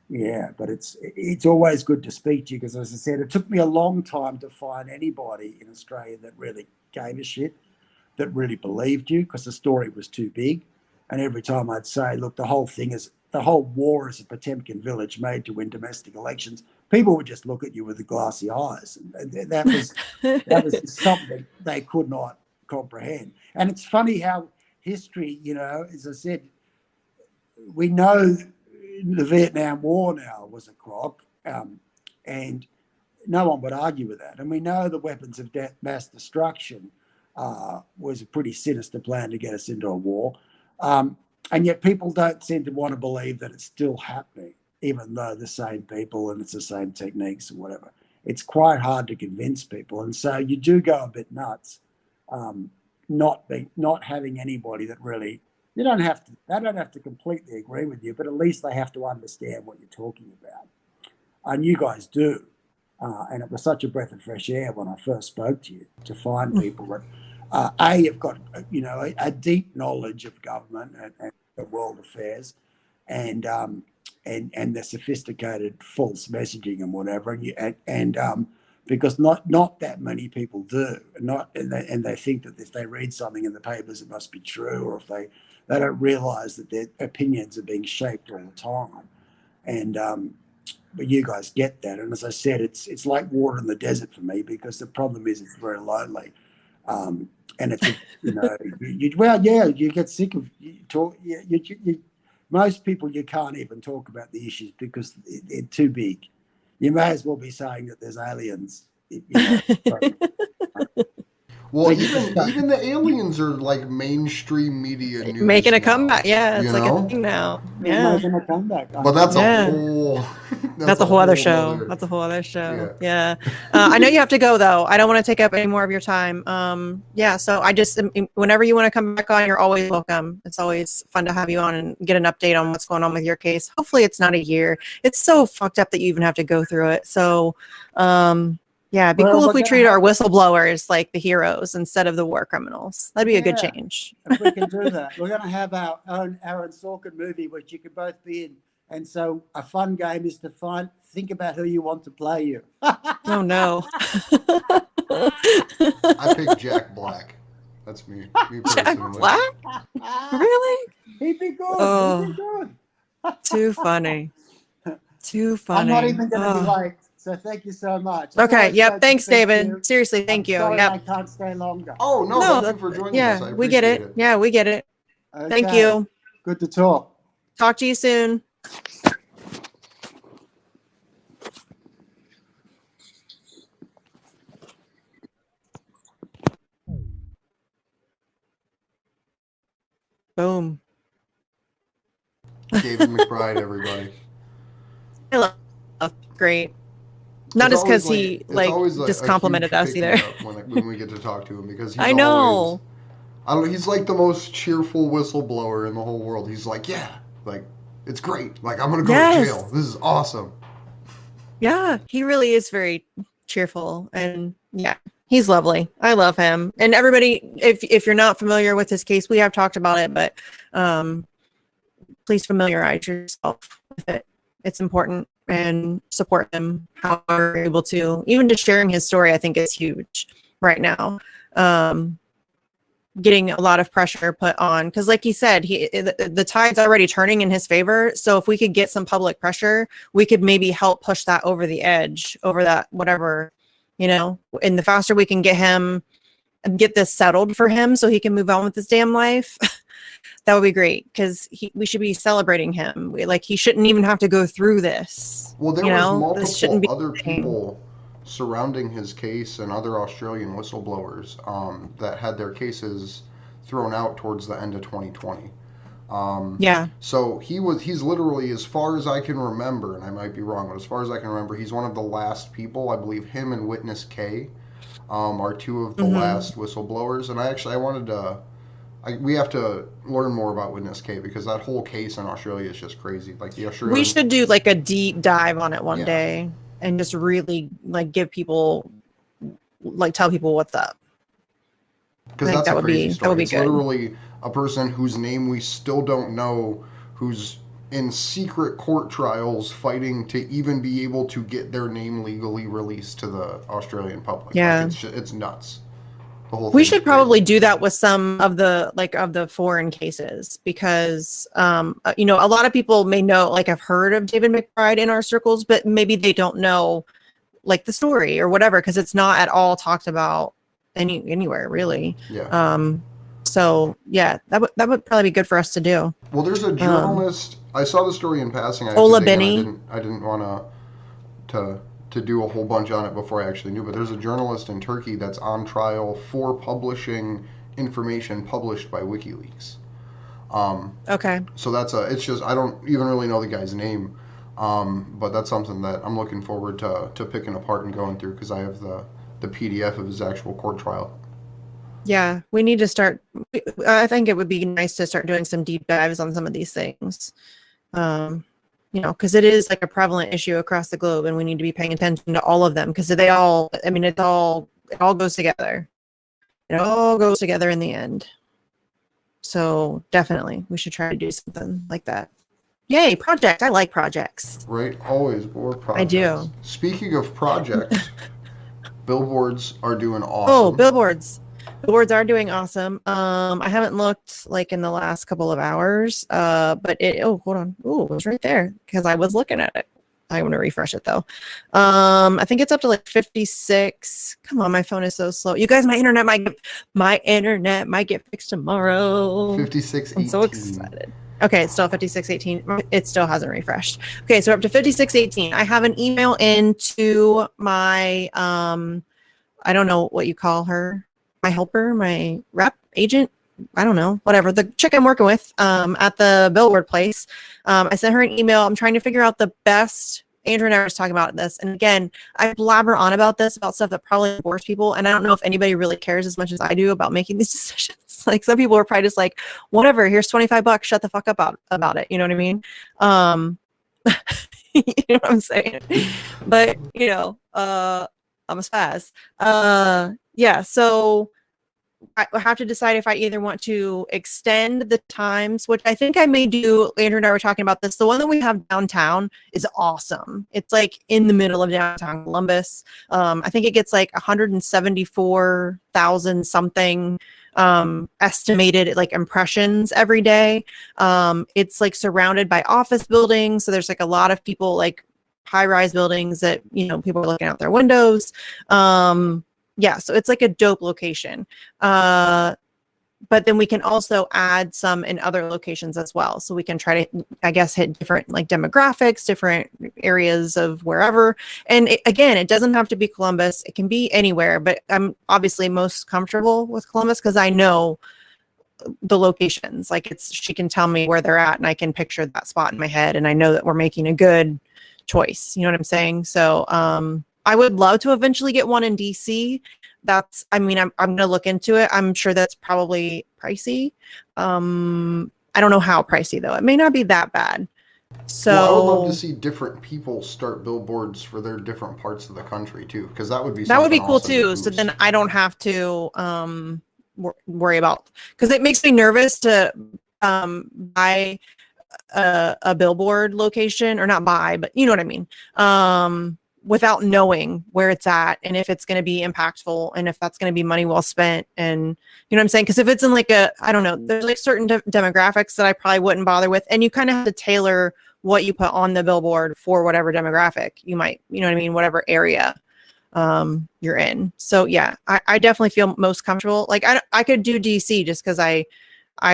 yeah, but it's always good to speak to you, because, as I said, it took me a long time to find anybody in Australia that really gave a shit, that really believed you, because the story was too big. And every time I'd say, look, the whole war is a Potemkin village made to win domestic elections, people would just look at you with the glassy eyes. And that was something they could not comprehend. And it's funny how history, you know, as I said, we know the Vietnam War now was a crock, and no one would argue with that. And we know the weapons of mass destruction was a pretty sinister plan to get us into a war. And yet people don't seem to want to believe that it's still happening, even though the same people and it's the same techniques or whatever. It's quite hard to convince people. And so you do go a bit nuts, not having anybody that really, they don't have to completely agree with you, but at least they have to understand what you're talking about. And you guys do. And it was such a breath of fresh air when I first spoke to you, to find people that, have got, you know, a deep knowledge of government and the world affairs, and the sophisticated false messaging and whatever, and because not that many people do, and they think that if they read something in the papers it must be true, or if they don't realise that their opinions are being shaped all the time, and but you guys get that. And as I said, it's like water in the desert for me, because the problem is it's very lonely. And it's, you know, you get sick of talk. Most people, you can't even talk about the issues because they're too big. You may as well be saying that there's aliens. You know, well, even the aliens are like mainstream media news making a now, comeback. Yeah, it's like know? a thing now. Yeah, making a comeback. But that's a whole. That's a whole other show. That's a whole other show. Yeah. I know you have to go though. I don't want to take up any more of your time. Yeah. So I just, whenever you want to come back on, you're always welcome. It's always fun to have you on and get an update on what's going on with your case. Hopefully it's not a year. It's so fucked up that you even have to go through it. So, yeah, it'd be cool if we treated our whistleblowers like the heroes instead of the war criminals. That'd be a good change. If we can do that, we're going to have our own Aaron Sorkin movie, which you can both be in. And so a fun game is to think about who you want to play you. Oh, no. I picked Jack Black. That's me. Jack Black? Really? He'd be good. Oh, he'd be good. Too funny. Too funny. I'm not even going to be late. So thank you so much. Okay. Yep. Thanks, David. Seriously, thank you. Sorry, yep. I can't stay longer. Oh, no. Thank you for joining us. I we get it. Yeah, we get it. Okay. Thank you. Good to talk. Talk to you soon. Boom. David McBride, everybody. I love great. Not just because he just complimented us either. When we get to talk to him, because I know. He's like the most cheerful whistleblower in the whole world. He's like, yeah, like it's great. Like I'm gonna go to jail. This is awesome. Yeah, he really is very cheerful, and yeah, he's lovely. I love him. And everybody, if you're not familiar with his case, we have talked about it, but please familiarize yourself with it. It's important, and support him however you're able to. Even just sharing his story, I think, is huge right now. Getting a lot of pressure put on, because like he said, the tide's already turning in his favor. So if we could get some public pressure, we could maybe help push that over the edge, over that whatever, and the faster we can get him and get this settled for him so he can move on with his damn life, that would be great, because we should be celebrating him. He shouldn't even have to go through this. Well, there was multiple other people surrounding his case and other Australian whistleblowers that had their cases thrown out towards the end of 2020. Yeah. So he's literally, as far as I can remember, and I might be wrong, but as far as I can remember, he's one of the last people. I believe him and Witness K are two of the last whistleblowers. And I wanted to, we have to learn more about Witness K, because that whole case in Australia is just crazy. The Australian. We should do a deep dive on it one day. And just really give people, tell people what's up. Because that's a crazy story. That would be good. Literally a person whose name we still don't know, who's in secret court trials fighting to even be able to get their name legally released to the Australian public. Yeah. It's nuts. We should probably do that with some of the foreign cases, because a lot of people may know, have heard of David McBride in our circles, but maybe they don't know the story or whatever, because it's not at all talked about anywhere really. Yeah. So yeah, that would probably be good for us to do. Well, there's a journalist. I saw the story in passing. Ola Benny. I didn't want to do a whole bunch on it before I actually knew, but there's a journalist in Turkey that's on trial for publishing information published by WikiLeaks. Okay. So it's just, I don't even really know the guy's name, but that's something that I'm looking forward to picking apart and going through, because I have the PDF of his actual court trial. Yeah, we need to start. I think it would be nice to start doing some deep dives on some of these things. Because it is a prevalent issue across the globe, and we need to be paying attention to all of them, because it all goes together. It all goes together in the end. So definitely, we should try to do something like that. Yay, project. I like projects. Right? Always more projects. I do. Speaking of projects, billboards are doing awesome. Oh, billboards. Billboards are doing awesome. I haven't looked in the last couple of hours, but hold on. Oh, it was right there, because I was looking at it. I want to refresh it though. I think it's up to 56. Come on, my phone is so slow. You guys, my internet might get fixed tomorrow. 5618. I'm so excited. Okay, it's still 5618. It still hasn't refreshed. Okay, so we're up to 5618. I have an email into my I don't know what you call her. My helper, my rep, agent, I don't know, whatever, the chick I'm working with at the billboard place. I sent her an email. I'm trying to figure out the best. Andrew and I were talking about this. And again, I blabber on about stuff that probably bores people. And I don't know if anybody really cares as much as I do about making these decisions. Some people are probably just whatever, here's $25, shut the fuck up about it. You know what I mean? You know what I'm saying? But, I'm a spaz. Yeah, so I have to decide if I either want to extend the times, which I think I may do. Andrew and I were talking about this. The one that we have downtown is awesome. It's in the middle of downtown Columbus. I think it gets 174,000 something estimated impressions every day. It's surrounded by office buildings. So there's a lot of people high-rise buildings that, people are looking out their windows. Yeah, so it's a dope location. But then we can also add some in other locations as well. So we can try to, I guess, hit different demographics, different areas of wherever. And again, it doesn't have to be Columbus. It can be anywhere, but I'm obviously most comfortable with Columbus because I know the locations. She can tell me where they're at and I can picture that spot in my head. And I know that we're making a good choice. You know what I'm saying? So, I would love to eventually get one in DC. I'm going to look into it. I'm sure that's probably pricey. I don't know how pricey though. It may not be that bad. So well, I would love to see different people start billboards for their different parts of the country too, because that would be that would be something cool awesome to too. So boost. then I don't have to worry about, because it makes me nervous to buy a billboard location, or not buy, but you know what I mean, without knowing where it's at and if it's going to be impactful and if that's going to be money well spent. And you know what I'm saying? Because if it's in like I don't know, there's like certain demographics that I probably wouldn't bother with, and you kind of have to tailor what you put on the billboard for whatever demographic you might, you know what I mean, whatever area you're in. So yeah, I definitely feel most comfortable. Like I could do DC just because I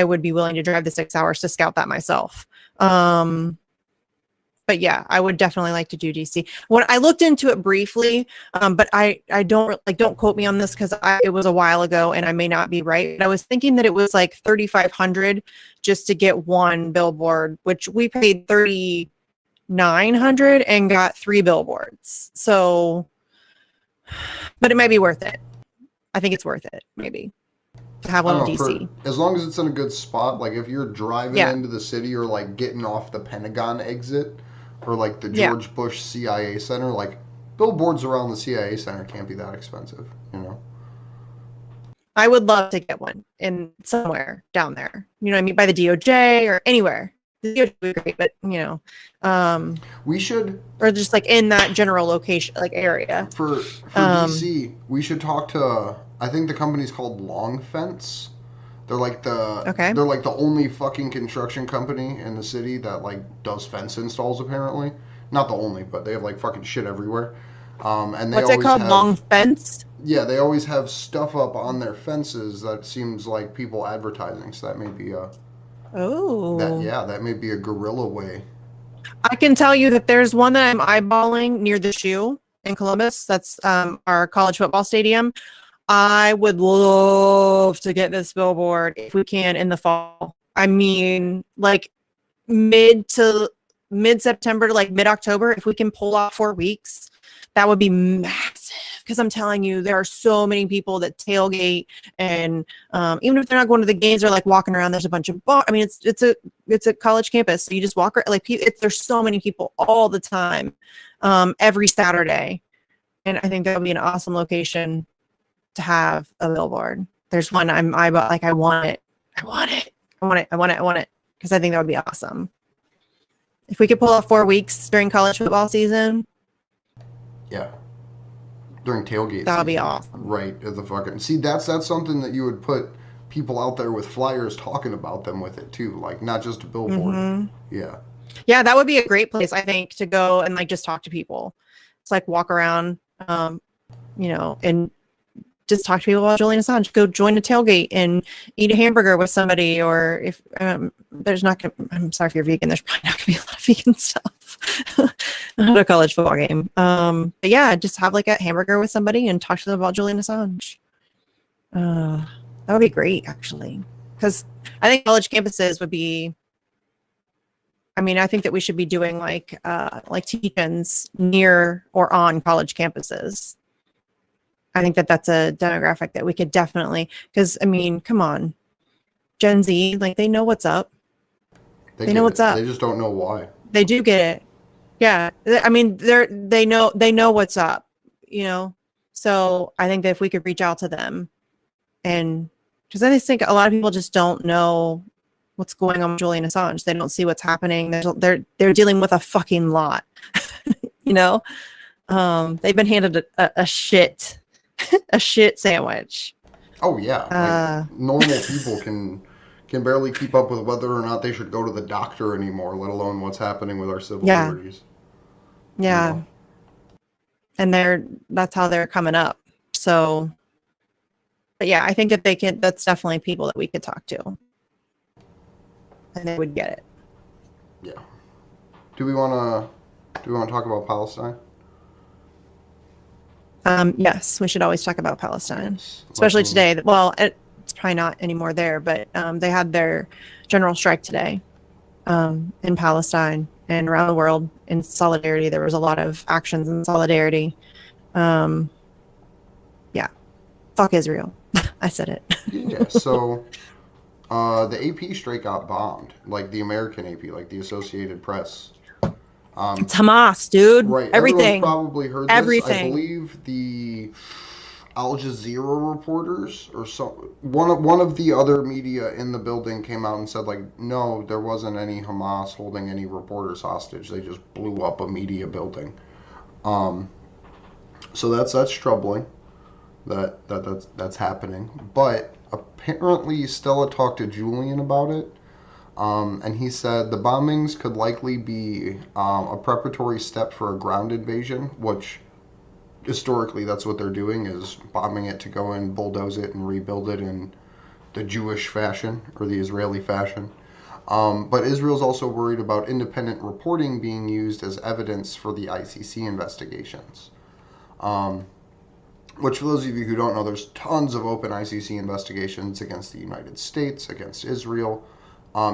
would be willing to drive the 6 hours to scout that myself. But yeah, I would definitely like to do DC. When I looked into it briefly, but I don't quote me on this because it was a while ago and I may not be right. But I was thinking that it was like $3,500 just to get one billboard, which we paid $3,900 and got 3 billboards. So, but it might be worth it. I think it's worth it, maybe, to have one in DC. As long as it's in a good spot, like if you're driving into the city or like getting off the Pentagon exit or like the George Bush CIA Center, like billboards around the CIA Center can't be that expensive, you know? I would love to get one in somewhere down there, you know what I mean, by the DOJ or anywhere. The DOJ would be great, but you know, we should, or just like in that general location, like area. For DC, we should talk to, I think the company's called Long Fence. They're like they're like the only fucking construction company in the city that like does fence installs apparently. Not the only, but they have like fucking shit everywhere. And they What's it called? Long Fence? Yeah, they always have stuff up on their fences that seems like people advertising. So that may be that may be a guerrilla way. I can tell you that there's one that I'm eyeballing near the Shoe in Columbus. That's our college football stadium. I would love to get this billboard if we can in the fall. I mean, like mid-September to like mid-October, if we can pull off 4 weeks, that would be massive. Because I'm telling you, there are so many people that tailgate, and even if they're not going to the games, they're like walking around. There's a bunch of I mean, it's a college campus, so you just walk like there's so many people all the time, every Saturday, and I think that would be an awesome location to have a billboard. There's one I want it because I think that would be awesome. If we could pull off 4 weeks during college football season. Yeah. During tailgate that would be awesome. Right. At the fucking that's something that you would put people out there with flyers talking about them with it too. Like not just a billboard. Mm-hmm. Yeah. Yeah, that would be a great place, I think, to go and like just talk to people. It's like walk around, you know, and just talk to people about Julian Assange. Go join a tailgate and eat a hamburger with somebody, or if there's not gonna, I'm sorry if you're vegan, there's probably not gonna be a lot of vegan stuff at a college football game. But yeah, just have like a hamburger with somebody and talk to them about Julian Assange. That would be great, actually, because I think college campuses would be. I mean, I think that we should be doing like teach-ins near or on college campuses. I think that that's a demographic that we could definitely, because I mean, come on, Gen Z, like they know what's up. They know what's up. They just don't know why. They do get it. Yeah, I mean, they know what's up, you know. So I think that if we could reach out to them, and because I just think a lot of people just don't know what's going on with Julian Assange. They don't see what's happening. They're dealing with a fucking lot, you know. They've been handed a shit sandwich. Oh yeah, like, normal people can barely keep up with whether or not they should go to the doctor anymore, let alone what's happening with our civil liberties. Yeah, you know? And that's how they're coming up. So, but yeah, I think that that's definitely people that we could talk to, and they would get it. Yeah. Do we want to talk about Palestine? Yes, we should always talk about Palestine, especially today. Well, it's probably not anymore there, but they had their general strike today in Palestine and around the world in solidarity. There was a lot of actions in solidarity. Yeah, fuck Israel. I said it. Yeah, so The AP straight got bombed, like the American AP, like the Associated Press. It's Hamas, dude. Right. Everyone's Everything. probably heard this. Everything. I believe the Al Jazeera reporters or one of the other media in the building came out and said, like, no, there wasn't any Hamas holding any reporters hostage. They just blew up a media building. So that's troubling that's happening. But apparently Stella talked to Julian about it. And he said the bombings could likely be a preparatory step for a ground invasion, which historically that's what they're doing, is bombing it to go and bulldoze it and rebuild it in the Jewish fashion or the Israeli fashion. But Israel's also worried about independent reporting being used as evidence for the ICC investigations. Which, for those of you who don't know, there's tons of open ICC investigations against the United States, against Israel.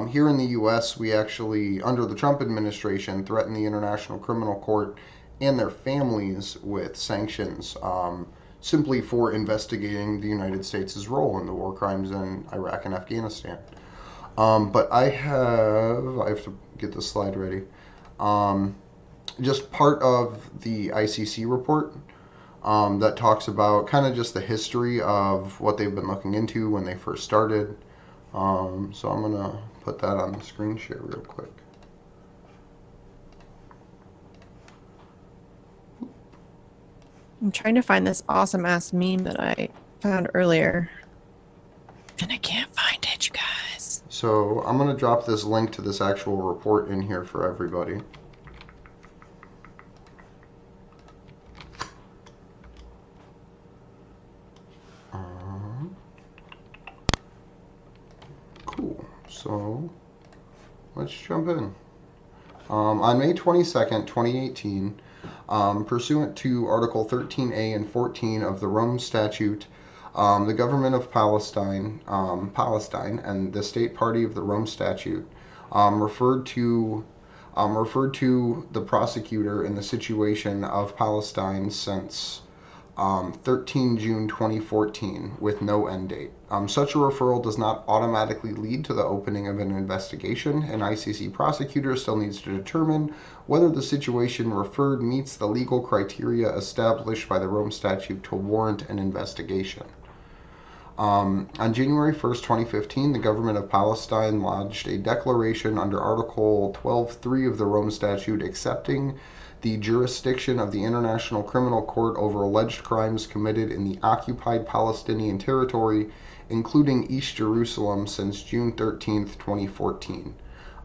Here in the U.S., we actually, under the Trump administration, threatened the International Criminal Court and their families with sanctions simply for investigating the United States' role in the war crimes in Iraq and Afghanistan. But I have to get this slide ready. Just part of the ICC report that talks about kind of just the history of what they've been looking into when they first started. So I'm going to put that on the screen share real quick. I'm trying to find this awesome ass meme that I found earlier. And I can't find it, you guys. So I'm going to drop this link to this actual report in here for everybody. Cool. So let's jump in. On May 22nd, 2018, pursuant to Article 13A and 14 of the Rome Statute, the government of Palestine, and the state party of the Rome Statute referred to the prosecutor in the situation of Palestine since 13 June 2014 with no end date. Such a referral does not automatically lead to the opening of an investigation. An ICC prosecutor still needs to determine whether the situation referred meets the legal criteria established by the Rome Statute to warrant an investigation. On January 1st, 2015, the government of Palestine lodged a declaration under Article 12.3 of the Rome Statute accepting the jurisdiction of the International Criminal Court over alleged crimes committed in the occupied Palestinian territory, including East Jerusalem, since June 13th, 2014.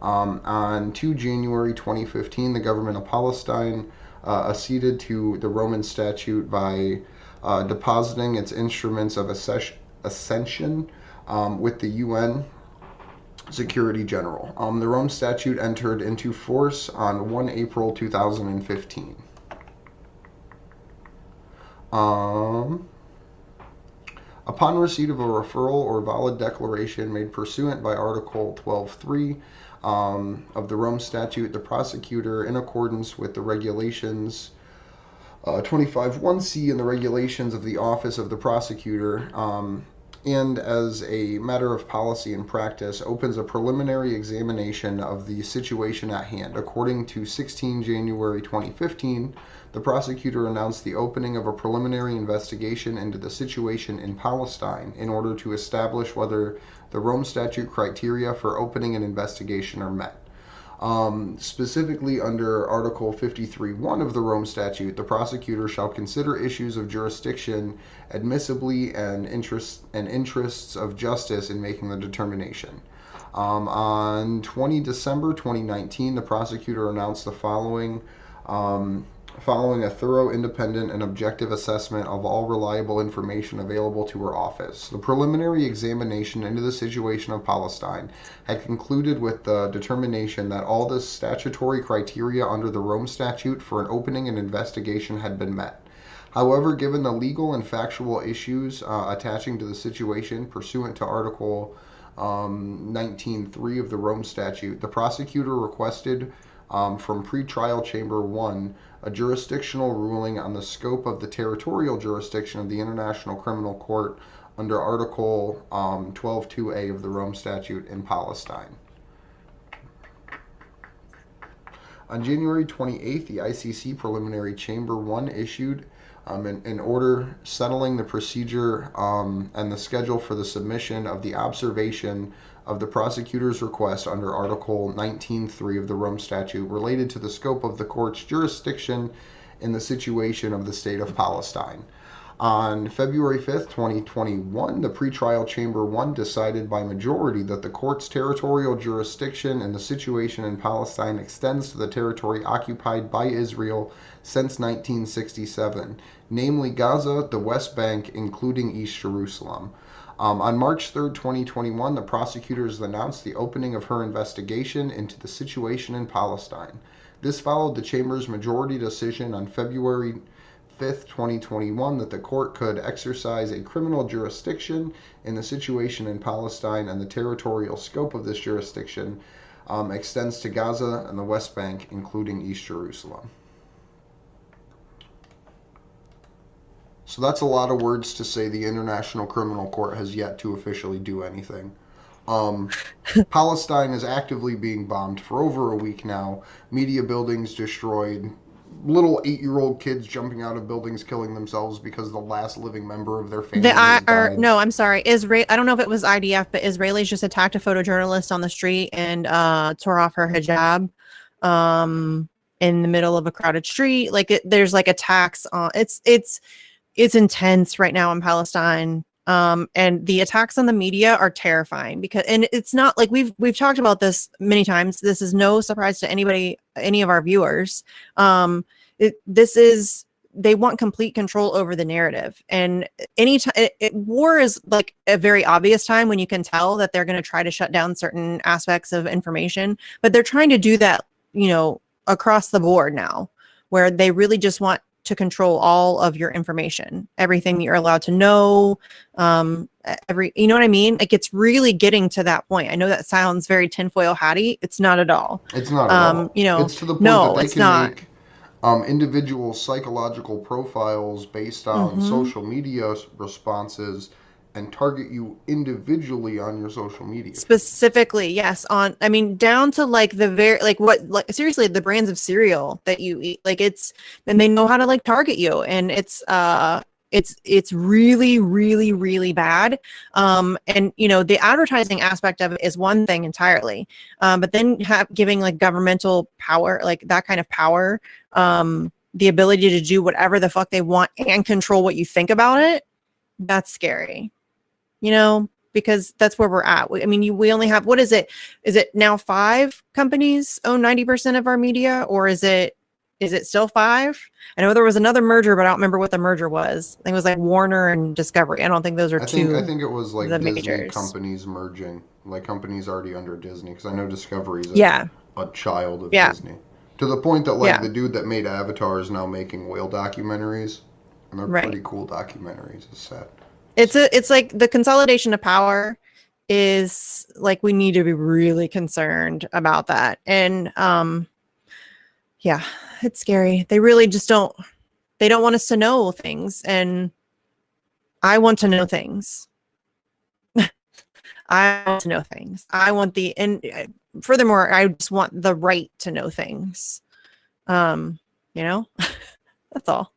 On 2 January 2015, the government of Palestine acceded to the Roman statute by depositing its instruments of accession with the UN Security General. The Rome Statute entered into force on 1 April 2015. Upon receipt of a referral or valid declaration made pursuant by Article 12.3 of the Rome Statute, the prosecutor, in accordance with the regulations 25.1c and the regulations of the Office of the Prosecutor, and as a matter of policy and practice, opens a preliminary examination of the situation at hand. According to 16 January 2015, the prosecutor announced the opening of a preliminary investigation into the situation in Palestine in order to establish whether the Rome Statute criteria for opening an investigation are met. Specifically under Article 53.1 of the Rome Statute, the prosecutor shall consider issues of jurisdiction admissibly and interests of justice in making the determination. On 20 December 2019, the prosecutor announced the following a thorough, independent, and objective assessment of all reliable information available to her office. The preliminary examination into the situation of Palestine had concluded with the determination that all the statutory criteria under the Rome Statute for an opening an investigation had been met. However, given the legal and factual issues attaching to the situation pursuant to Article 19.3 of the Rome Statute, the prosecutor requested from Pretrial Chamber 1 a jurisdictional ruling on the scope of the territorial jurisdiction of the International Criminal Court under Article 12.2a of the Rome Statute in Palestine. On January 28th, the ICC Preliminary Chamber 1 issued an order settling the procedure and the schedule for the submission of the observation of the prosecutor's request under Article 19.3 of the Rome Statute related to the scope of the court's jurisdiction in the situation of the state of Palestine. On February 5th, 2021, the pretrial Chamber 1 decided by majority that the court's territorial jurisdiction in the situation in Palestine extends to the territory occupied by Israel since 1967, namely Gaza, the West Bank, including East Jerusalem. On March 3rd, 2021, the prosecutors announced the opening of her investigation into the situation in Palestine. This followed the Chamber's majority decision on February 5th, 2021, that the court could exercise a criminal jurisdiction in the situation in Palestine, and the territorial scope of this jurisdiction extends to Gaza and the West Bank, including East Jerusalem. So that's a lot of words to say the International Criminal Court has yet to officially do anything. Palestine is actively being bombed for over a week now. Media buildings destroyed. Little 8-year-old kids jumping out of buildings, killing themselves because the last living member of their family has died. No, I'm sorry. I don't know if it was IDF, but Israelis just attacked a photojournalist on the street and tore off her hijab in the middle of a crowded street. Like there's like attacks on. It's intense right now in Palestine. And the attacks on the media are terrifying because, and it's not like we've talked about this many times. This is no surprise to anybody, any of our viewers. They want complete control over the narrative, and war is like a very obvious time when you can tell that they're going to try to shut down certain aspects of information, but they're trying to do that, across the board now, where they really just want to control all of your information, everything that you're allowed to know, you know what I mean? Like it's really getting to that point. I know that sounds very tinfoil hatty. It's not at all. It's not at all. It's to the point that they can make individual psychological profiles based on social media responses and target you individually on your social media. Specifically, yes. Down to like seriously, the brands of cereal that you eat, and they know how to like target you, and it's really, really, really bad. And the advertising aspect of it is one thing entirely. But then giving like governmental power, like that kind of power, the ability to do whatever the fuck they want and control what you think about it, that's scary. Because that's where we're at. We only have, what is it? Is it now 5 companies own 90% of our media, or is it still 5? I know there was another merger, but I don't remember what the merger was. I think it was like Warner and Discovery. I don't think those are two. I think it was like Disney majors. Companies merging, like companies already under Disney, because I know Discovery is a child of Disney. To the point that the dude that made Avatar is now making whale documentaries, and they're pretty cool documentaries. It's sad. It's like the consolidation of power is like, we need to be really concerned about that. And it's scary. They really just don't want us to know things. And I want to know things. I want to know things. And furthermore, I just want the right to know things. That's all.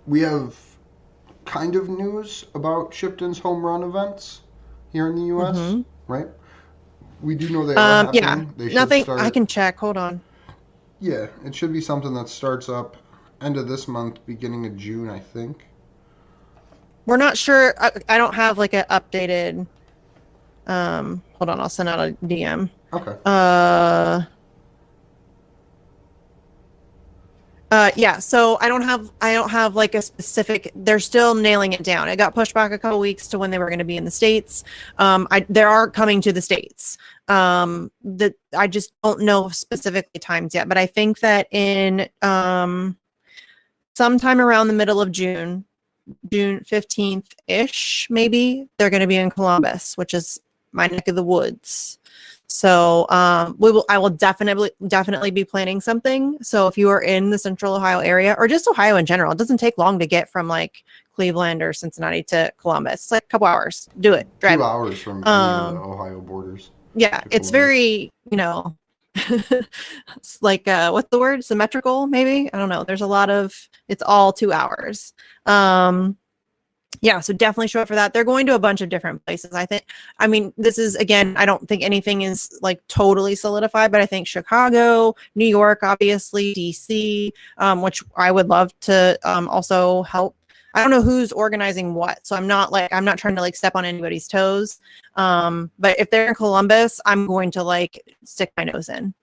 We have kind of news about Shipton's home run events here in the U.S., right? We do know they are happening. They nothing. I can check. Hold on. Yeah, it should be something that starts up end of this month, beginning of June, I think. We're not sure. I don't have like an updated. Hold on. I'll send out a DM. Okay. So I don't have like a specific, they're still nailing it down. It got pushed back a couple weeks to when they were going to be in the States. They are coming to the States. That I just don't know specifically times yet, but I think that in, sometime around the middle of June 15th ish, maybe they're going to be in Columbus, which is my neck of the woods. So I will definitely be planning something. So if you are in the Central Ohio area, or just Ohio in general, it doesn't take long to get from like Cleveland or Cincinnati to Columbus. It's like a couple hours. Do it. Drive 2 it. hours from any of the Ohio borders. Yeah, it's very, it's like what's the word? Symmetrical, maybe? I don't know. There's a lot of, it's all 2 hours. Yeah, so definitely show up for that. They're going to a bunch of different places. I mean, this is, again, I don't think anything is like totally solidified, but I think Chicago, New York, obviously, DC, which I would love to also help. I don't know who's organizing what, so I'm not trying to like step on anybody's toes. But if they're in Columbus, I'm going to like stick my nose in.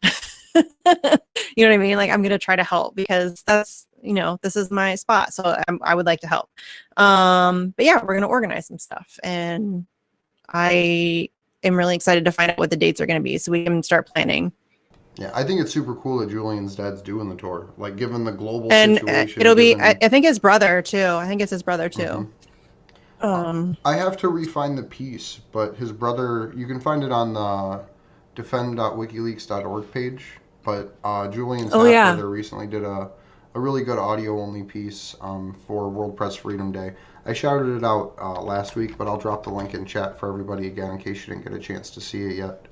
You know what I mean? Like, I'm going to try to help because that's, this is my spot. So I would like to help. But yeah, we're going to organize some stuff, and I am really excited to find out what the dates are going to be so we can start planning. Yeah, I think it's super cool that Julian's dad's doing the tour. Like, given the global and situation. It'll be, I think his brother too. I think it's his brother too. I have to refine the piece, but his brother, you can find it on the defend.wikileaks.org page. But Julian's brother recently did a really good audio-only piece for World Press Freedom Day. I shouted it out last week, but I'll drop the link in chat for everybody again in case you didn't get a chance to see it yet.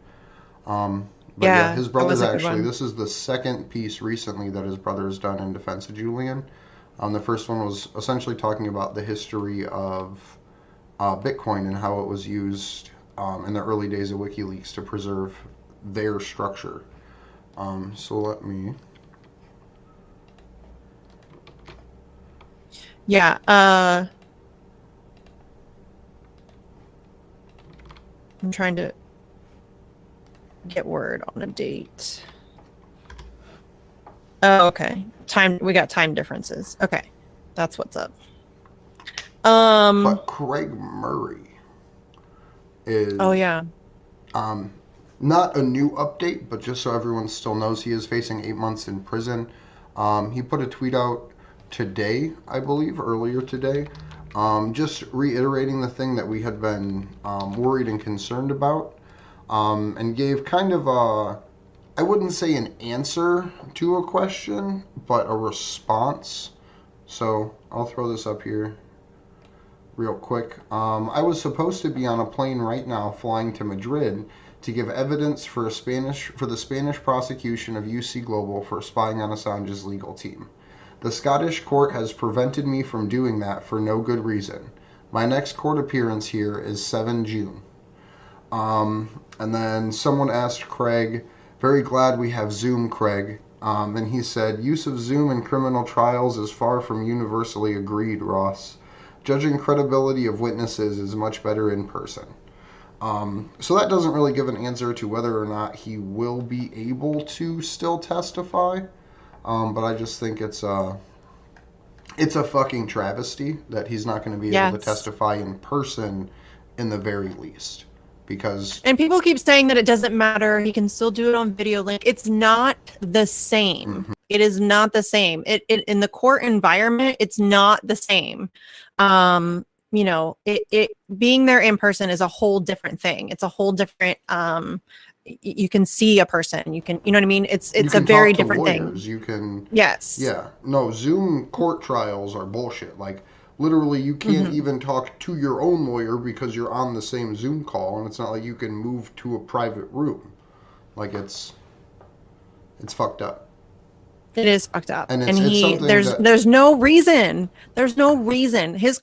But yeah, his brother's actually, this is the second piece recently that his brother has done in defense of Julian. The first one was essentially talking about the history of Bitcoin and how it was used in the early days of WikiLeaks to preserve their structure. So let me... Yeah, I'm trying to get word on a date. Oh, okay. We got time differences. Okay. That's what's up. But Craig Murray is... Oh, yeah. Not a new update, but just so everyone still knows, he is facing 8 months in prison. He put a tweet out today, I believe, earlier today, just reiterating the thing that we had been worried and concerned about, and gave kind of a, I wouldn't say an answer to a question, but a response. So I'll throw this up here real quick. I was supposed to be on a plane right now flying to Madrid to give evidence for the Spanish prosecution of UC Global for spying on Assange's legal team. The Scottish court has prevented me from doing that for no good reason. My next court appearance here is 7 June. And then someone asked Craig, very glad we have Zoom, Craig. And he said, use of Zoom in criminal trials is far from universally agreed, Ross. Judging credibility of witnesses is much better in person. So that doesn't really give an answer to whether or not he will be able to still testify. But I just think it's a fucking travesty that he's not going to be able to testify in person in the very least. And people keep saying that it doesn't matter. He can still do it on video link. It's not the same. Mm-hmm. It is not the same. It in the court environment, it's not the same. It being there in person is a whole different thing. It's a whole different, you can see a person, you know what I mean? It's a very different thing. You can, yes. Yeah. No, Zoom court trials are bullshit. Like, literally, you can't even talk to your own lawyer because you're on the same Zoom call, and it's not like you can move to a private room. Like, it's fucked up. It is fucked up. And there's no reason. There's no reason. His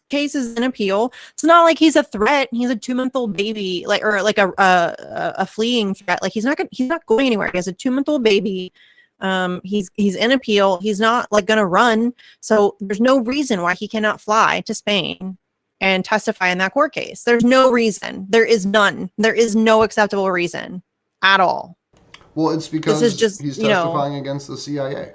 case is in appeal. It's not like he's a threat. He's a 2-month-old baby, or a fleeing threat. Like, he's not going anywhere. He has a 2-month-old baby. He's in appeal. He's not like gonna run. So there's no reason why he cannot fly to Spain and testify in that court case. There's no reason. There is none. There is no acceptable reason at all. Well, it's because he's testifying against the CIA,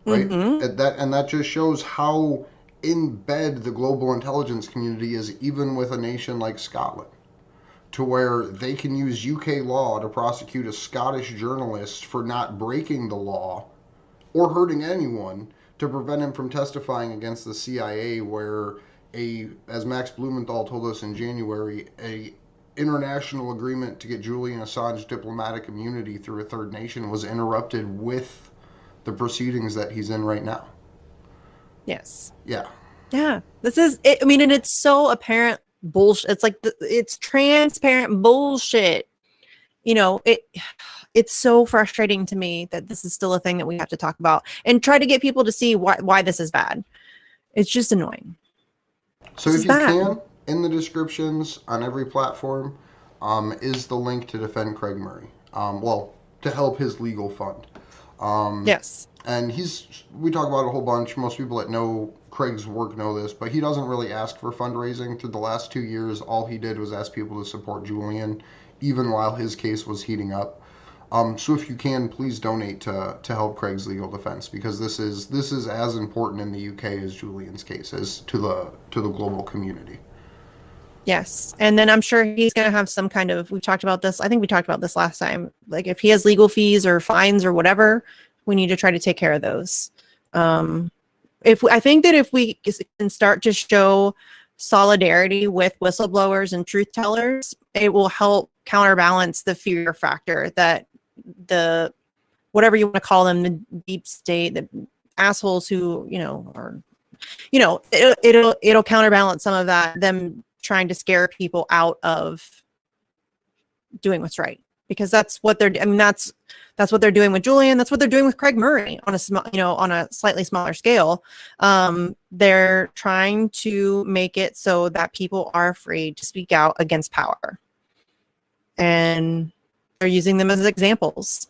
right? And that just shows how in bed the global intelligence community is, even with a nation like Scotland, to where they can use UK law to prosecute a Scottish journalist for not breaking the law or hurting anyone to prevent him from testifying against the CIA, where as Max Blumenthal told us in January, international agreement to get Julian Assange diplomatic immunity through a third nation was interrupted with the proceedings that he's in right now. Yes. Yeah. Yeah. This is it. I mean, and it's so apparent bullshit. It's like it's transparent bullshit. You know, it's so frustrating to me that this is still a thing that we have to talk about and try to get people to see why this is bad. It's just annoying. So if you can, in the descriptions on every platform, is the link to defend Craig Murray. Well, to help his legal fund. Yes. And we talk about it a whole bunch. Most people that know Craig's work know this, but he doesn't really ask for fundraising. Through the last 2 years, all he did was ask people to support Julian, even while his case was heating up. So if you can, please donate to help Craig's legal defense, because this is as important in the UK as Julian's case is to the global community. Yes. And then I'm sure he's going to have some kind of, we talked about this. I think we talked about this last time. Like if he has legal fees or fines or whatever, we need to try to take care of those. I think that if we can start to show solidarity with whistleblowers and truth tellers, it will help counterbalance the fear factor that the, whatever you want to call them, the deep state, the assholes who, it'll counterbalance some of that, them trying to scare people out of doing what's right, because that's what they're, that's what they're doing with Julian. That's what they're doing with Craig Murray on a small, on a slightly smaller scale. They're trying to make it so that people are afraid to speak out against power, and they're using them as examples.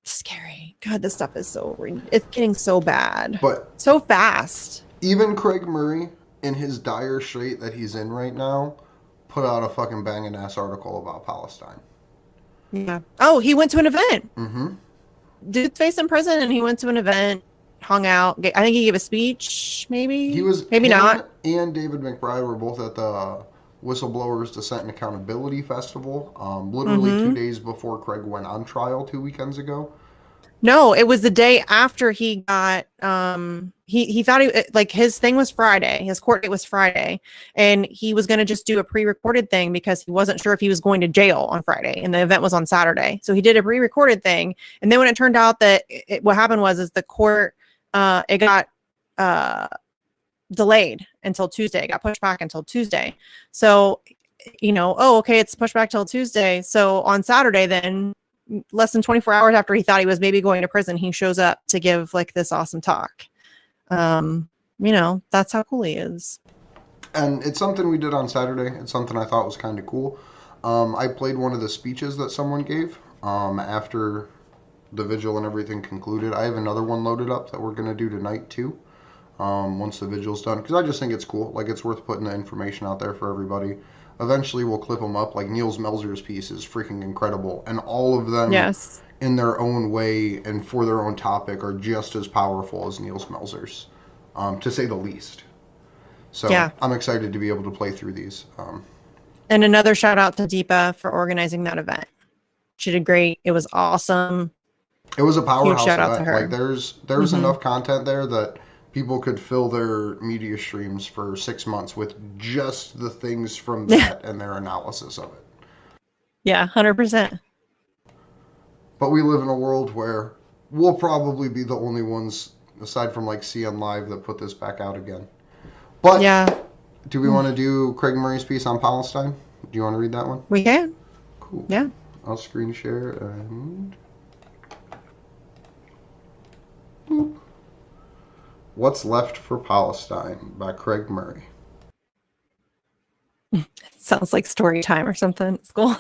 Scary. God, this stuff is it's getting so bad, but so fast. Even Craig Murray, in his dire strait that he's in right now, put out a fucking banging ass article about Palestine. Yeah. Oh, he went to an event. Mm-hmm. Dude's faced in prison, and he went to an event, hung out. I think he gave a speech. Maybe he was. Maybe not. And David McBride were both at the Whistleblowers Dissent and Accountability Festival. Literally 2 days before Craig went on trial 2 weekends ago. No, it was the day after he got. He thought his thing was Friday. His court date was Friday, and he was going to just do a pre-recorded thing because he wasn't sure if he was going to jail on Friday, and the event was on Saturday. So he did a pre-recorded thing, and then when it turned out that what happened was the court it got delayed until Tuesday. It got pushed back until Tuesday. So okay, it's pushed back till Tuesday. So on Saturday, then less than 24 hours after he thought he was maybe going to prison, he shows up to give this awesome talk. That's how cool he is. And it's something we did on Saturday. It's something I thought was kind of cool. I played one of the speeches that someone gave after the vigil and everything concluded. I have another one loaded up that we're going to do tonight too, once the vigil's done, because I just think it's cool. It's worth putting the information out there for everybody. Eventually we'll clip them up. Niels Melzer's piece is freaking incredible, and all of them, yes, in their own way and for their own topic, are just as powerful as Niels Melzer's, to say the least. So yeah. I'm excited to be able to play through these. And another shout out to Deepa for organizing that event. She did great. It was awesome. It was a powerhouse shout event. Out to her. There's enough content there that people could fill their media streams for 6 months with just the things from that and their analysis of it. Yeah, 100%. But we live in a world where we'll probably be the only ones, aside from CN Live, that put this back out again. But yeah. Do we want to do Craig Murray's piece on Palestine? Do you want to read that one? We can. Cool. Yeah. I'll screen share and... What's Left for Palestine by Craig Murray. Sounds like story time or something at school.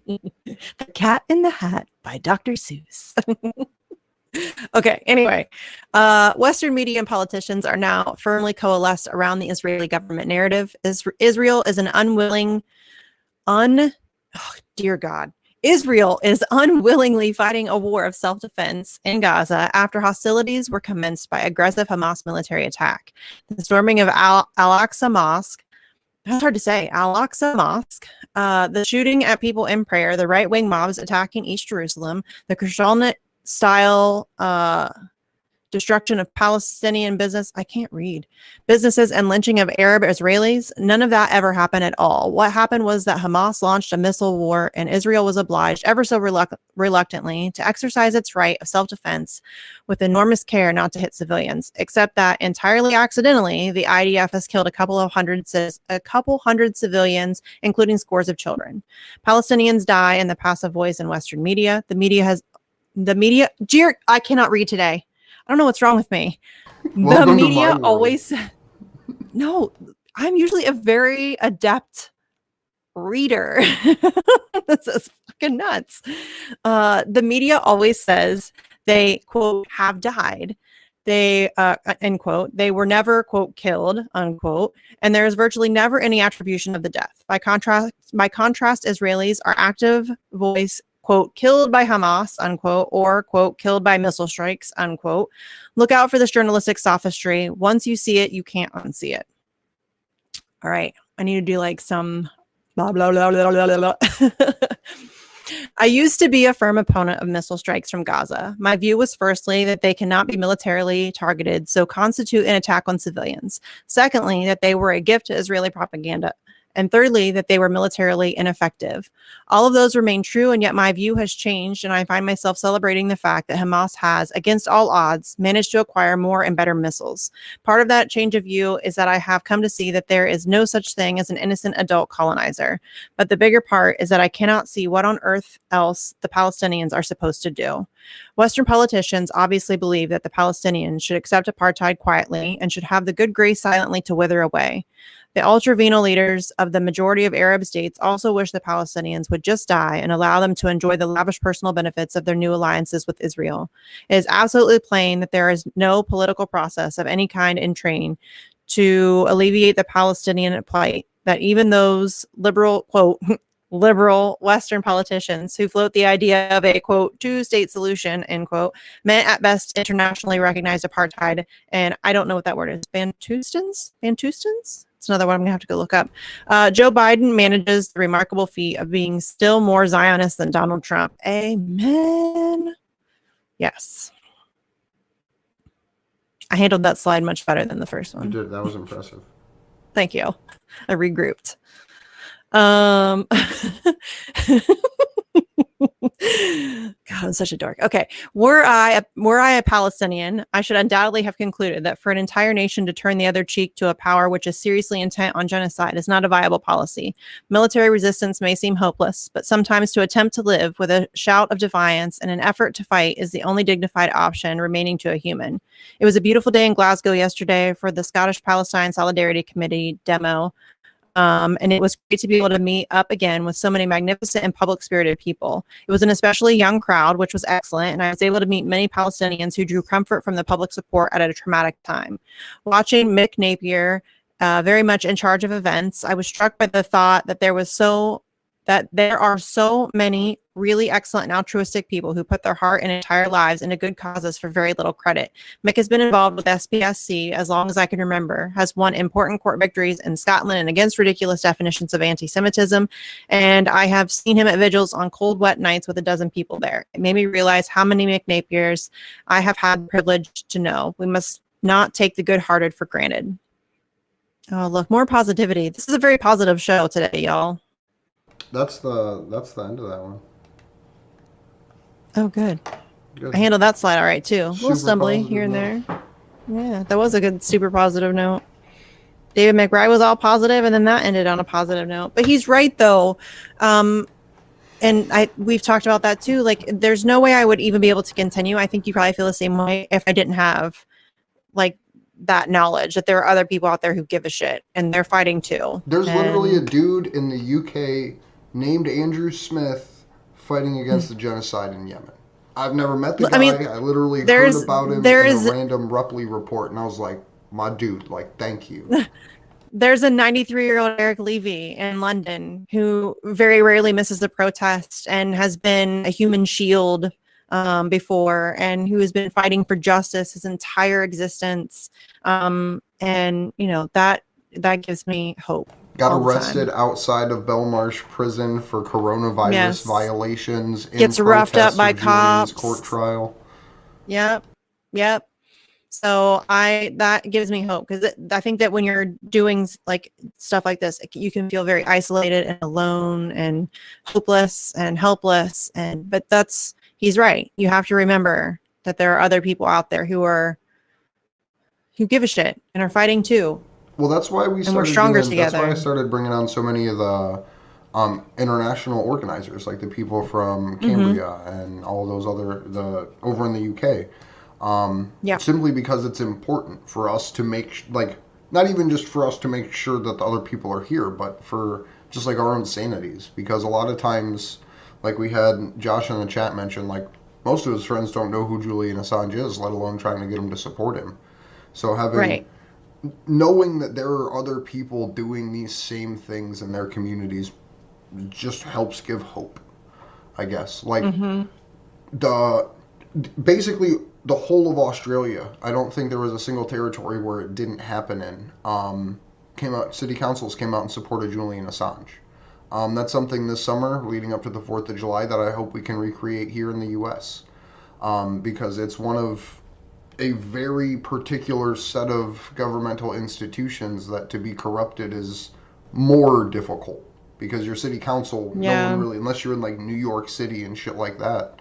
The Cat in the Hat by Dr. Seuss. Okay, anyway. Western media and politicians are now firmly coalesced around the Israeli government narrative. Israel is Israel is unwillingly fighting a war of self-defense in Gaza after hostilities were commenced by aggressive Hamas military attack. The storming of Al-Aqsa Mosque, that's hard to say, Al-Aqsa Mosque, the shooting at people in prayer, the right-wing mobs attacking East Jerusalem, the Kristallnacht-style destruction of Palestinian businesses, and lynching of Arab Israelis, none of that ever happened at all. What happened was that Hamas launched a missile war, and Israel was obliged, ever so reluctantly, to exercise its right of self-defense with enormous care not to hit civilians, except that entirely accidentally, the IDF has killed a couple hundred civilians, including scores of children. Palestinians die in the passive voice in Western media. I cannot read today. I don't know what's wrong with me. Welcome the media to my always, no, I'm usually a very adept reader. This is fucking nuts. The media always says they, quote, have died. They, end quote, they were never, quote, killed, unquote, and there is virtually never any attribution of the death. By contrast, Israelis are active voice, quote, killed by Hamas, unquote, or, quote, killed by missile strikes, unquote. Look out for this journalistic sophistry. Once you see it, you can't unsee it. All right. I need to do like some blah, blah, blah, blah, blah, blah. I used to be a firm opponent of missile strikes from Gaza. My view was firstly that they cannot be militarily targeted, so constitute an attack on civilians. Secondly, that they were a gift to Israeli propaganda. And thirdly, that they were militarily ineffective. All of those remain true, and yet my view has changed, and I find myself celebrating the fact that Hamas has, against all odds, managed to acquire more and better missiles. Part of that change of view is that I have come to see that there is no such thing as an innocent adult colonizer. But the bigger part is that I cannot see what on earth else the Palestinians are supposed to do. Western politicians obviously believe that the Palestinians should accept apartheid quietly and should have the good grace silently to wither away. The ultra-venal leaders of the majority of Arab states also wish the Palestinians would just die and allow them to enjoy the lavish personal benefits of their new alliances with Israel. It is absolutely plain that there is no political process of any kind in train to alleviate the Palestinian plight, that even those liberal, quote, liberal Western politicians who float the idea of a, quote, two-state solution, end quote, meant at best internationally recognized apartheid. And I don't know what that word is. Bantustans? It's another one I'm going to have to go look up. Joe Biden manages the remarkable feat of being still more Zionist than Donald Trump. Amen. Yes. I handled that slide much better than the first one. You did. That was impressive. Thank you. I regrouped. God, I'm such a dork. Okay. Were I a Palestinian, I should undoubtedly have concluded that for an entire nation to turn the other cheek to a power which is seriously intent on genocide is not a viable policy. Military resistance may seem hopeless, but sometimes to attempt to live with a shout of defiance and an effort to fight is the only dignified option remaining to a human. It was a beautiful day in Glasgow yesterday for the Scottish Palestine Solidarity Committee demo. And it was great to be able to meet up again with so many magnificent and public-spirited people. It was an especially young crowd, which was excellent, and I was able to meet many Palestinians who drew comfort from the public support at a traumatic time. Watching Mick Napier, very much in charge of events, I was struck by the thought that there are so many really excellent and altruistic people who put their heart and entire lives into good causes for very little credit. Mick has been involved with SPSC as long as I can remember, has won important court victories in Scotland and against ridiculous definitions of anti-Semitism, and I have seen him at vigils on cold, wet nights with a dozen people there. It made me realize how many Mick Napiers I have had the privilege to know. We must not take the good-hearted for granted. Oh, look, more positivity. This is a very positive show today, y'all. That's the end of that one. Oh, good. I handled that slide all right too. A little stumbly here and there. Yeah, that was a good, super positive note. David McBride was all positive, and then that ended on a positive note. But he's right though, and we've talked about that too. Like, there's no way I would even be able to continue. I think you probably feel the same way if I didn't have like that knowledge that there are other people out there who give a shit and they're fighting too. There's literally a dude in the UK named Andrew Smith fighting against the genocide in Yemen. I've never met the guy. I literally heard about him in a random Rupley report, and I was like, my dude, like, thank you. There's a 93-year-old Eric Levy in London who very rarely misses a protest and has been a human shield before, and who has been fighting for justice his entire existence. And, you know, that gives me hope. Got arrested outside of Belmarsh prison for coronavirus violations. Gets roughed up by cops. Court trial. Yep. So that gives me hope, because I think that when you're doing like stuff like this, you can feel very isolated and alone and hopeless and helpless. But he's right. You have to remember that there are other people out there who give a shit and are fighting too. Well, that's why we're stronger together. That's why I started bringing on so many of the international organizers, like the people from Cambria and all those over in the UK. Simply because it's important for us to make, like, not even just for us to make sure that the other people are here, but for just like our own sanities. Because a lot of times, like we had Josh in the chat mention, like most of his friends don't know who Julian Assange is, let alone trying to get him to support him. So knowing that there are other people doing these same things in their communities just helps give hope, I guess. Like basically the whole of Australia, I don't think there was a single territory where it didn't happen in. City councils came out and supported Julian Assange. That's something this summer, leading up to the 4th of July, that I hope we can recreate here in the U.S. Because it's one of a very particular set of governmental institutions that to be corrupted is more difficult. Because your city council, no one really, unless you're in like New York City and shit like that,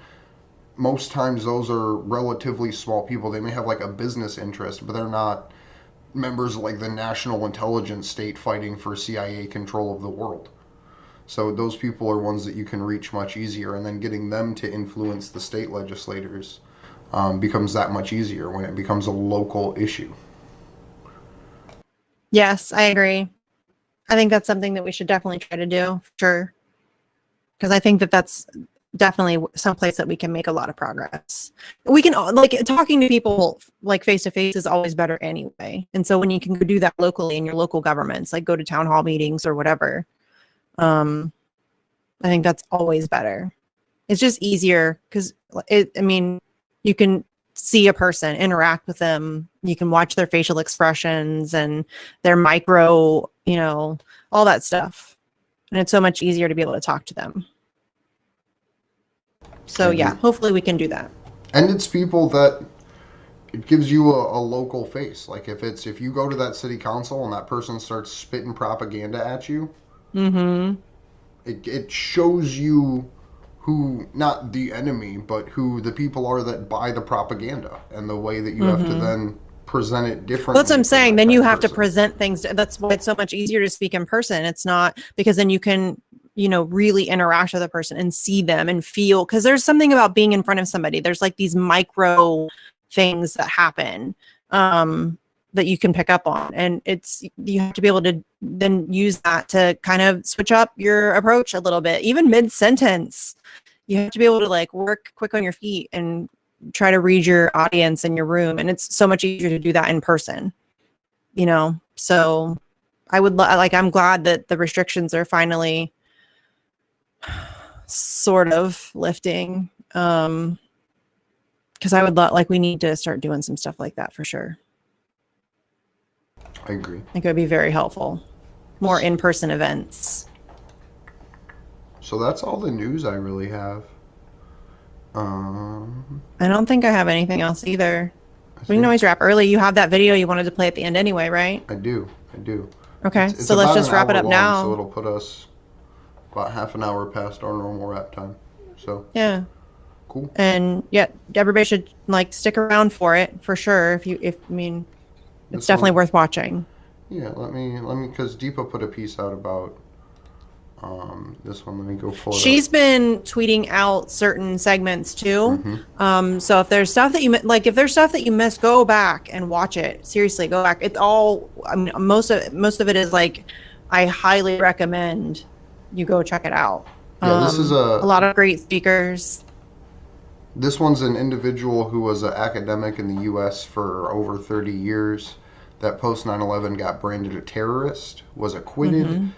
most times those are relatively small people. They may have like a business interest, but they're not members of like the national intelligence state fighting for CIA control of the world. So those people are ones that you can reach much easier, and then getting them to influence the state legislators becomes that much easier when it becomes a local issue. Yes, I agree. I think that's something that we should definitely try to do, for sure. Because I think that that's definitely someplace that we can make a lot of progress. We can, like, talking to people like face to face is always better anyway. And so when you can do that locally in your local governments, like go to town hall meetings or whatever, I think that's always better. It's just easier because you can see a person, interact with them. You can watch their facial expressions and their micro, all that stuff. And it's so much easier to be able to talk to them. So hopefully we can do that. And it's people that it gives you a local face. Like if you go to that city council and that person starts spitting propaganda at you, it shows you who, not the enemy, but who the people are that buy the propaganda, and the way that you have to then present it differently. Well, that's what I'm saying. Then you have to present things. That's why it's so much easier to speak in person. It's not, because then you can, really interact with a person and see them and feel, because there's something about being in front of somebody. There's like these micro things that happen that you can pick up on. And you have to be able to then use that to kind of switch up your approach a little bit, even mid-sentence. You have to be able to like work quick on your feet and try to read your audience in your room. And it's so much easier to do that in person, so I would I'm glad that the restrictions are finally sort of lifting. Cause I would we need to start doing some stuff like that for sure. I agree. I think it would be very helpful. More in-person events. So that's all the news I really have. I don't think I have anything else either. We can always wrap early. You have that video you wanted to play at the end anyway, right? I do. Okay, so let's just wrap it up now. So it'll put us about half an hour past our normal wrap time. So yeah, cool. And everybody should stick around for it for sure. It's definitely worth watching. Yeah, let me because Deepa put a piece out about this one. Let me go pull it She's up. been tweeting out certain segments too. So if there's stuff that you missed, go back and watch it. Seriously, go back. It's all. Most of it is I highly recommend you go check it out. Yeah, this is a lot of great speakers. This one's an individual who was an academic in the U.S. for over 30 years that post 9/11 got branded a terrorist, was acquitted,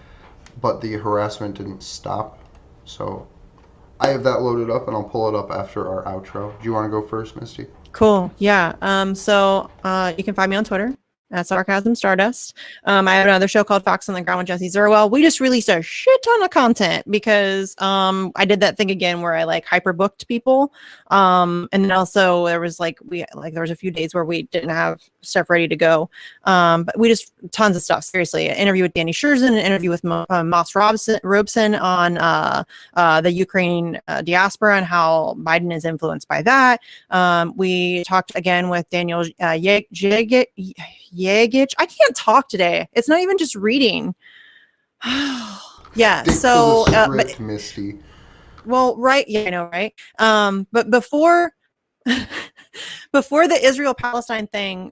but the harassment didn't stop. So I have that loaded up, and I'll pull it up after our outro. Do you want to go first, Misty? Cool. Yeah. So you can find me on Twitter at Sarcasm Stardust. I have another show called Fox on the Ground with Jesse Zerwell. We just released a shit ton of content because I did that thing again where I like hyperbooked people. And then also there was there was a few days where we didn't have stuff ready to go. But we just tons of stuff. Seriously, an interview with Danny Scherzen, an interview with Moss Robson on the Ukraine diaspora and how Biden is influenced by that. We talked again with Daniel Yagich. I can't talk today. It's not even just reading. Yeah. Stick so, to the script, Misty. Well, right. Yeah, I know, right. But before the Israel Palestine thing,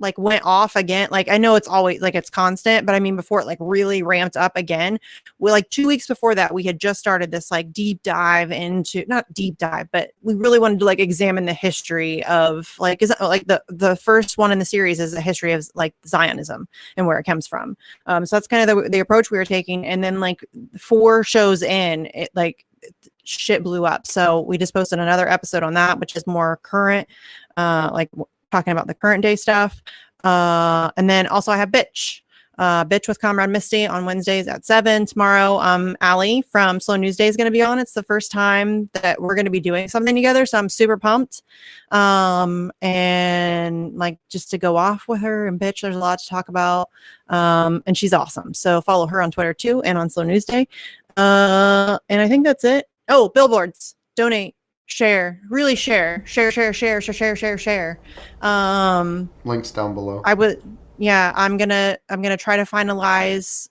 like went off again, like I know it's always like it's constant, but I mean before it like really ramped up again, we like 2 weeks before that we had just started this like deep dive into, not deep dive, but we really wanted to like examine the history of like, is like the first one in the series is a history of like Zionism and where it comes from. So that's kind of the approach we were taking, and then like 4 shows in, it like shit blew up. So we just posted another episode on that, which is more current, like talking about the current day stuff. And then also I have Bitch with Comrade Misty on Wednesdays at 7. Tomorrow, Allie from Slow News Day is going to be on. It's the first time that we're going to be doing something together, so I'm super pumped. And like just to go off with her and Bitch, there's a lot to talk about. And she's awesome. So follow her on Twitter too and on Slow News Day. And I think that's it. Oh, billboards, donate, share, really share. Links down below. I'm gonna try to finalize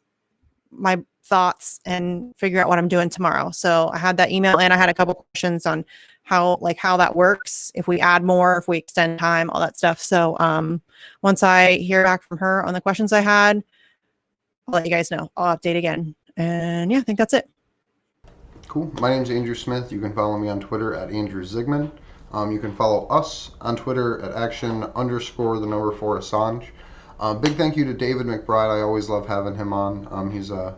my thoughts and figure out what I'm doing tomorrow. So I had that email and I had a couple questions on how that works, if we add more, if we extend time, all that stuff. So once I hear back from her on the questions I had, I'll let you guys know. I'll update again. And yeah, I think that's it. Cool. My name's Andrew Smith. You can follow me on Twitter at Andrew Zigman. You can follow us on Twitter at action_4 Assange. Big thank you to David McBride. I always love having him on. He's a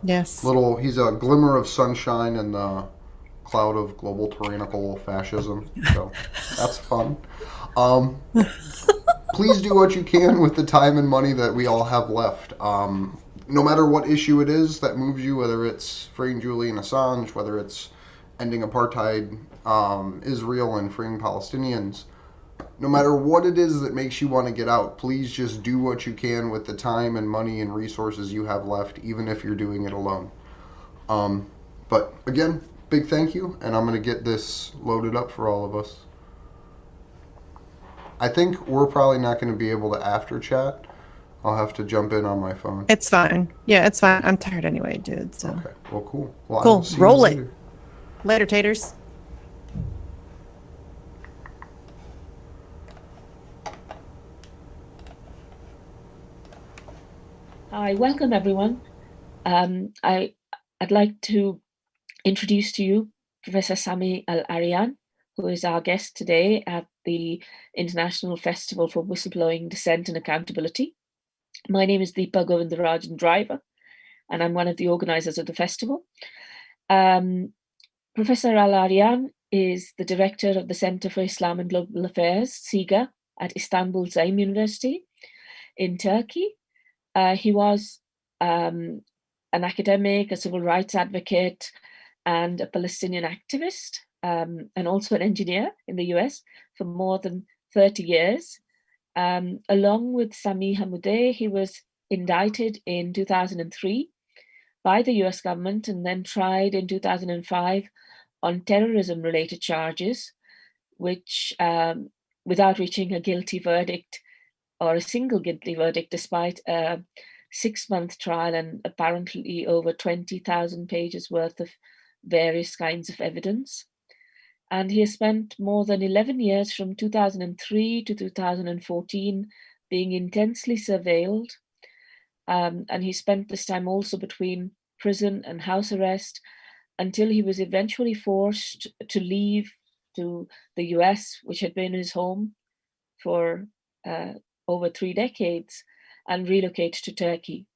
glimmer of sunshine in the cloud of global tyrannical fascism. So that's fun. Please do what you can with the time and money that we all have left. No matter what issue it is that moves you, whether it's freeing Julian Assange, whether it's ending apartheid, Israel, and freeing Palestinians, no matter what it is that makes you want to get out, please just do what you can with the time and money and resources you have left, even if you're doing it alone. But again, big thank you, and I'm going to get this loaded up for all of us. I think we're probably not going to be able to after chat. I'll have to jump in on my phone. It's fine. Yeah, it's fine. I'm tired anyway, dude. So. Okay. Well, cool. Well, cool. Roll it. Later, taters. Hi, welcome everyone. I'd like to introduce to you Professor Sami Al-Arian, who is our guest today at the International Festival for Whistleblowing, Dissent and Accountability. My name is Deepa Govindarajan Driver, and I'm one of the organizers of the festival. Professor Al-Arian is the director of the Center for Islam and Global Affairs, SIGA, at Istanbul Zaim University in Turkey. He was an academic, a civil rights advocate, and a Palestinian activist, and also an engineer in the US for more than 30 years. Along with Sami Hamoudeh, he was indicted in 2003 by the US government and then tried in 2005 on terrorism-related charges, which, without reaching a guilty verdict or a single guilty verdict, despite a 6-month trial and apparently over 20,000 pages worth of various kinds of evidence. And he has spent more than 11 years from 2003 to 2014 being intensely surveilled. And he spent this time also between prison and house arrest until he was eventually forced to leave to the US, which had been his home for over 3 decades, and relocate to Turkey.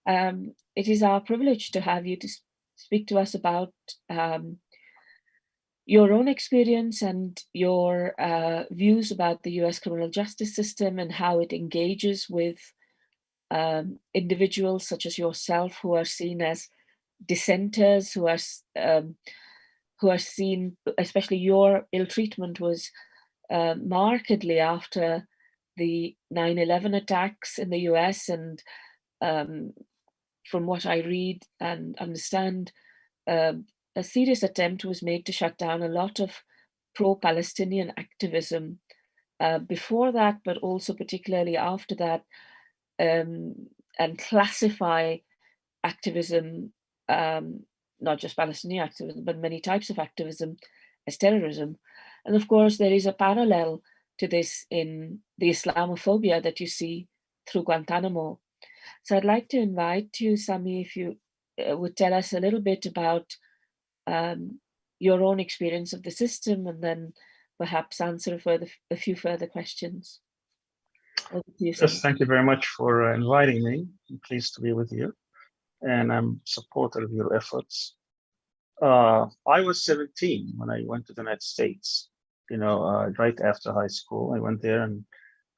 It is our privilege to have you to speak to us about your own experience and your views about the US criminal justice system and how it engages with individuals such as yourself who are seen as dissenters, who are seen, especially your ill treatment was markedly after the 9/11 attacks in the US, and from what I read and understand, a serious attempt was made to shut down a lot of pro-Palestinian activism before that, but also particularly after that, and classify activism, not just Palestinian activism, but many types of activism as terrorism. And of course, there is a parallel to this in the Islamophobia that you see through Guantanamo. So I'd like to invite you, Sami, if you would tell us a little bit about your own experience of the system, and then perhaps answer a few further questions. Over to you, Sami. Yes, thank you very much for inviting me. I'm pleased to be with you, and I'm supportive of your efforts. I was 17 when I went to the United States, right after high school. I went there and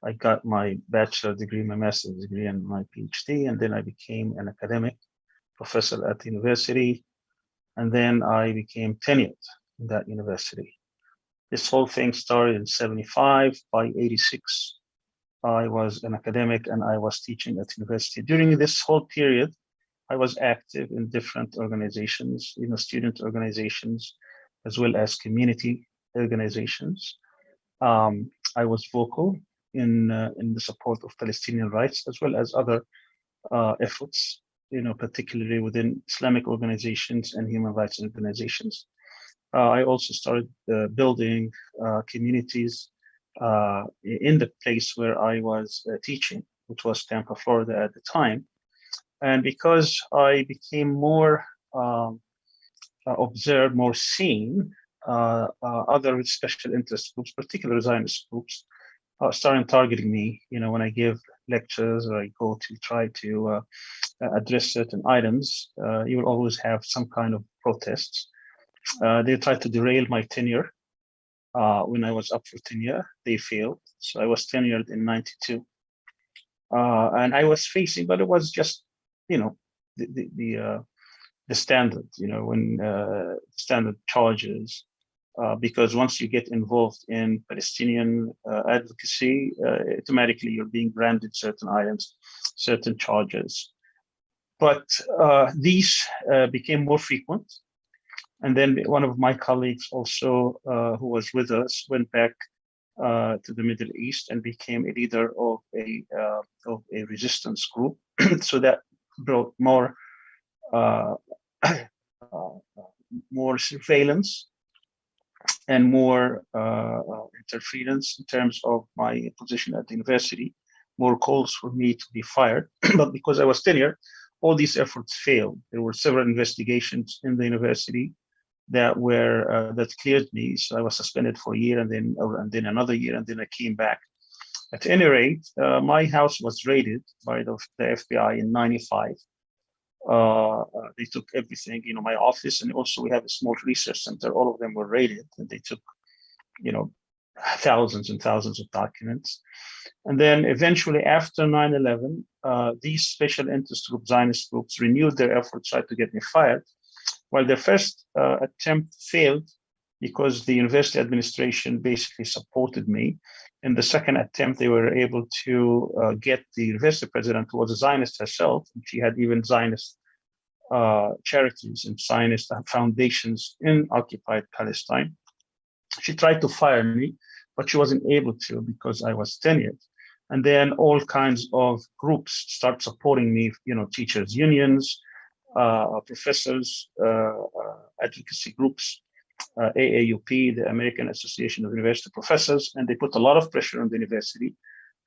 I got my bachelor's degree, my master's degree, and my PhD, and then I became an academic professor at the university, and then I became tenured in that university. This whole thing started in 75. By 86, I was an academic and I was teaching at university. During this whole period, I was active in different organizations, student organizations, as well as community organizations. I was vocal in the support of Palestinian rights, as well as other efforts, particularly within Islamic organizations and human rights organizations. I also started building communities in the place where I was teaching, which was Tampa, Florida at the time. And because I became more observed, more seen, other special interest groups, particularly Zionist groups, started targeting me. When I give lectures or I go to try to address certain items, you will always have some kind of protests. They tried to derail my tenure. When I was up for tenure, they failed. So I was tenured in 92. And I was facing, but it was just, the standard, when standard charges, because once you get involved in Palestinian advocacy, automatically you're being branded certain items, certain charges. But these became more frequent. And then one of my colleagues also, who was with us, went back to the Middle East and became a leader of a resistance group. So that brought more more surveillance and more interference in terms of my position at the university, more calls for me to be fired. But because I was tenured, all these efforts failed. There were several investigations in the university that cleared me. So I was suspended for a year, and then another year, and then I came back. At any rate, my house was raided by the FBI in 95. They took everything, my office, and also we have a small research center. All of them were raided, and they took, thousands and thousands of documents. And then eventually after 9/11, these special interest groups, Zionist groups, renewed their efforts, tried to get me fired. While their first attempt failed because the university administration basically supported me. In the second attempt, they were able to get the university president, who was a Zionist herself, and she had even Zionist charities and Zionist foundations in occupied Palestine. She tried to fire me, but she wasn't able to because I was tenured. And then all kinds of groups start supporting me, teachers' unions, professors, advocacy groups, AAUP, the American Association of University Professors, and they put a lot of pressure on the university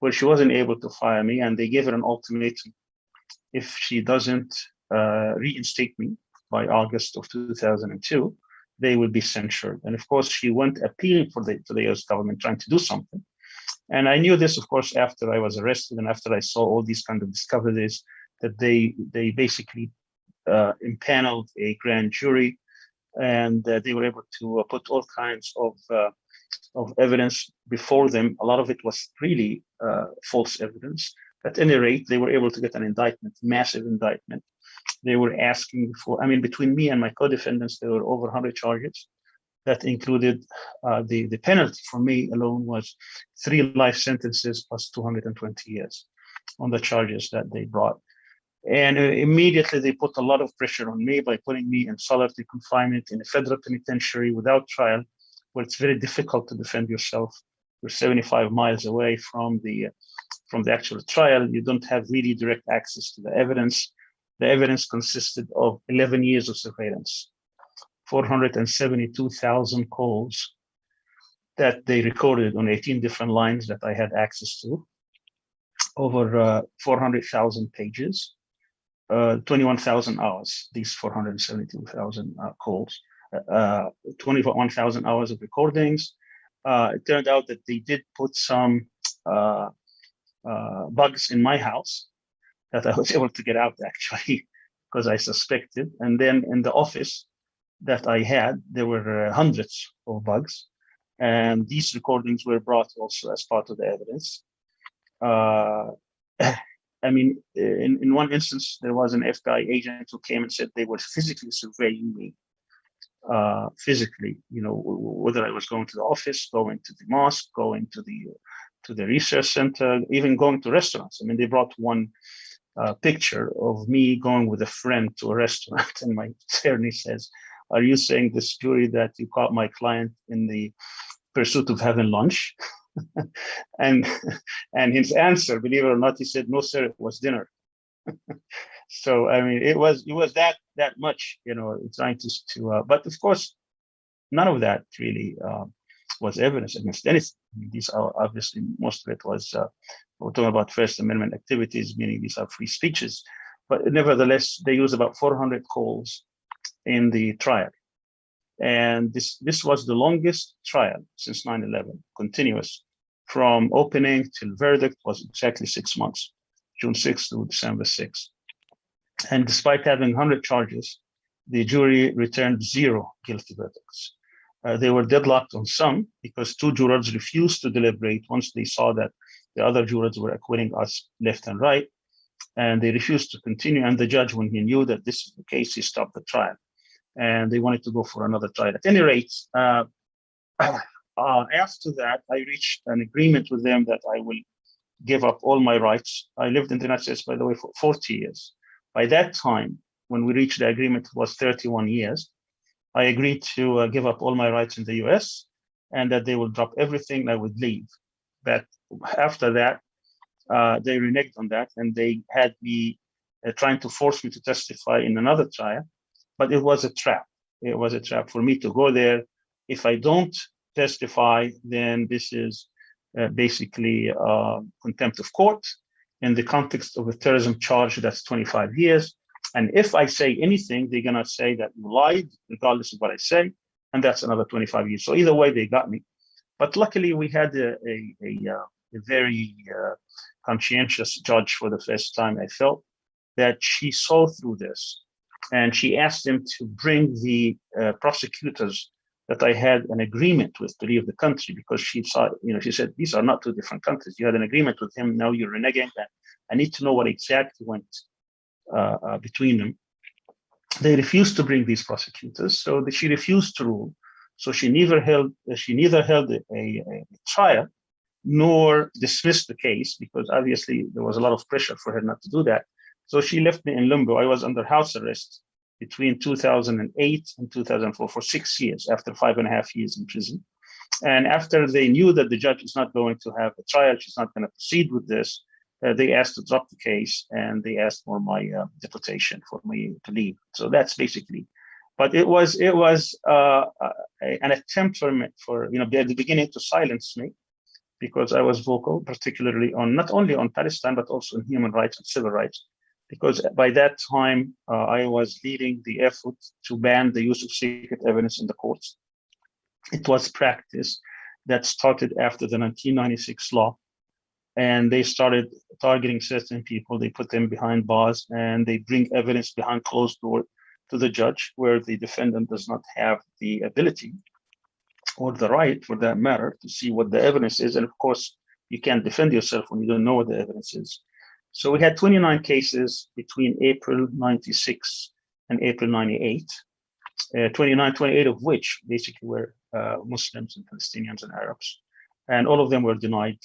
where she wasn't able to fire me, and they gave her an ultimatum. If she doesn't reinstate me by August of 2002, they will be censured. And of course, she went appealing to the US government, trying to do something. And I knew this, of course, after I was arrested and after I saw all these kind of discoveries, that they basically impaneled a grand jury and they were able to put all kinds of evidence before them. A lot of it was really false evidence. At any rate, they were able to get an indictment, massive indictment. They were asking for, I mean, between me and my co-defendants, there were over 100 charges. That included the penalty for me alone was 3 life sentences plus 220 years on the charges that they brought. And immediately they put a lot of pressure on me by putting me in solitary confinement in a federal penitentiary without trial, where it's very difficult to defend yourself. You're 75 miles away from the actual trial. You don't have really direct access to the evidence. The evidence consisted of 11 years of surveillance, 472,000 calls that they recorded on 18 different lines that I had access to, over 400,000 pages, 21,000 hours, these 472,000 calls, 21,000 hours of recordings. It turned out that they did put some bugs in my house that I was able to get out, actually, because I suspected. And then in the office that I had, there were hundreds of bugs. And these recordings were brought also as part of the evidence. I mean, in one instance, there was an FBI agent who came and said they were physically surveying me, physically, you know, whether I was going to the office, going to the mosque, going to the research center, even going to restaurants. I mean, they brought one picture of me going with a friend to a restaurant, and my attorney says, "Are you saying this jury that you caught my client in the pursuit of having lunch?" and his answer, believe it or not, he said, "No, sir, it was dinner." So I mean, it was that much, you know, trying to but of course, none of that really was evidence against anything. These are obviously, most of it was we're talking about First Amendment activities, meaning these are free speeches. But nevertheless, they use about 400 calls in the trial. And this was the longest trial since 9/11, continuous. From opening till verdict was exactly 6 months, June 6th to December 6th. And despite having 100 charges, the jury returned 0 guilty verdicts. They were deadlocked on some because 2 jurors refused to deliberate once they saw that the other jurors were acquitting us left and right, and they refused to continue. And the judge, when he knew that this is the case, he stopped the trial. And they wanted to go for another trial. At any rate, after that, I reached an agreement with them that I will give up all my rights. I lived in the United States, by the way, for 40 years. By that time, when we reached the agreement, it was 31 years. I agreed to give up all my rights in the US, and that they will drop everything and I would leave. But after that, they reneged on that, and they had me trying to force me to testify in another trial. But it was a trap. It was a trap for me to go there. If I don't testify, then this is basically contempt of court in the context of a terrorism charge that's 25 years. And if I say anything, they're going to say that you lied, regardless of what I say, and that's another 25 years. So either way, they got me. But luckily, we had a very conscientious judge for the first time. I felt that she saw through this. And she asked them to bring the prosecutors that I had an agreement with to leave the country, because she saw, you know, she said, these are not 2 different countries. You had an agreement with him, now you're reneging. I need to know what exactly went between them. They refused to bring these prosecutors, so she refused to rule. So she neither held a trial nor dismissed the case, because obviously there was a lot of pressure for her not to do that. So she left me in limbo. I was under house arrest between 2008 and 2004 for 6 years, after 5.5 years in prison. And after they knew that the judge is not going to have a trial, she's not going to proceed with this, they asked to drop the case, and they asked for my deportation, for me to leave. So that's basically. But it was an attempt for you know, at the beginning, to silence me, because I was vocal, particularly on not only on Palestine, but also on human rights and civil rights. Because by that time, I was leading the effort to ban the use of secret evidence in the courts. It was practice that started after the 1996 law, and they started targeting certain people. They put them behind bars, and they bring evidence behind closed doors. to the judge, where the defendant does not have the ability or the right, for that matter, to see what the evidence is. And of course, you can't defend yourself when you don't know what the evidence is. So we had 29 cases between April 96 and April 98, 28 of which basically were Muslims and Palestinians and Arabs. And all of them were denied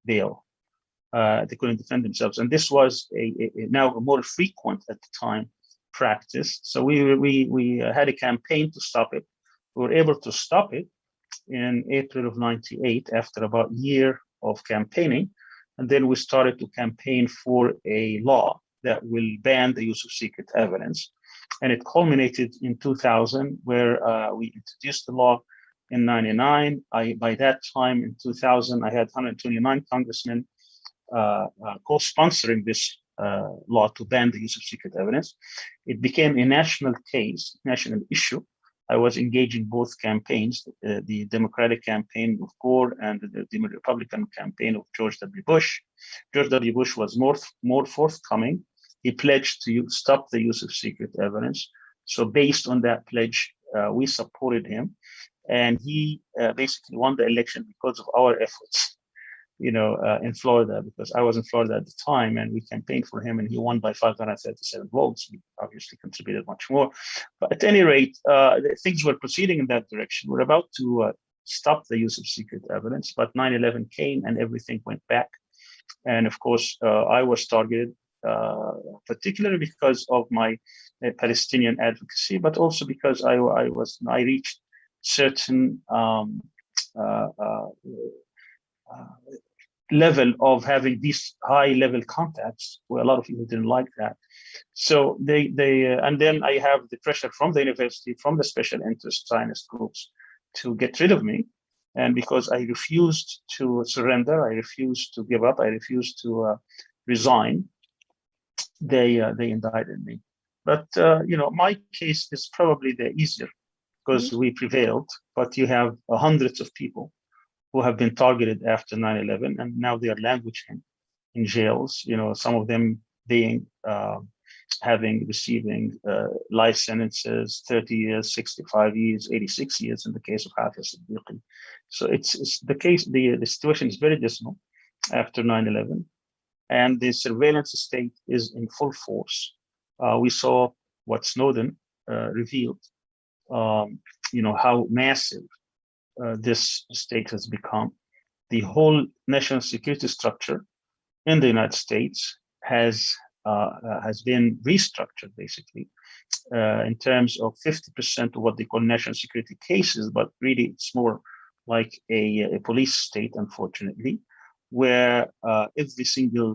bail. They couldn't defend themselves. And this was now a more frequent at the time practice. So we had a campaign to stop it. We were able to stop it in April of 98 after about a year of campaigning. And then we started to campaign for a law that will ban the use of secret evidence. And it culminated in 2000, where we introduced the law in 99. By that time, in 2000, I had 129 congressmen co-sponsoring this law to ban the use of secret evidence. It became a national case, national issue. I was engaging both campaigns, the Democratic campaign of Gore and the Republican campaign of George W. Bush. George W. Bush was more forthcoming. He pledged to stop the use of secret evidence. So based on that pledge, we supported him. And he basically won the election because of our efforts, in Florida, because I was in Florida at the time, and we campaigned for him, and he won by 537 votes. We obviously contributed much more. But at any rate, things were proceeding in that direction. We're about to stop the use of secret evidence, but 9/11 came and everything went back. And of course, I was targeted, particularly because of my Palestinian advocacy, but also because I reached certain level of having these high level contacts, where a lot of people didn't like that. So and then I have the pressure from the university, from the special interest Zionist groups, to get rid of me. And because I refused to surrender, I refused to give up, I refused to resign, they indicted me. But my case is probably the easier, because we prevailed. But you have hundreds of people who have been targeted after 9/11, and now they are languishing in jails. Some of them being receiving life sentences, 30 years, 65 years, 86 years in the case of Hafiz Siddiqui. So it's the case. The situation is very dismal after 9/11, and the surveillance state is in full force. We saw what Snowden revealed. How massive this state has become. The whole national security structure in the United States has been restructured, basically, in terms of 50% of what they call national security cases, but really it's more like a police state, unfortunately, where every single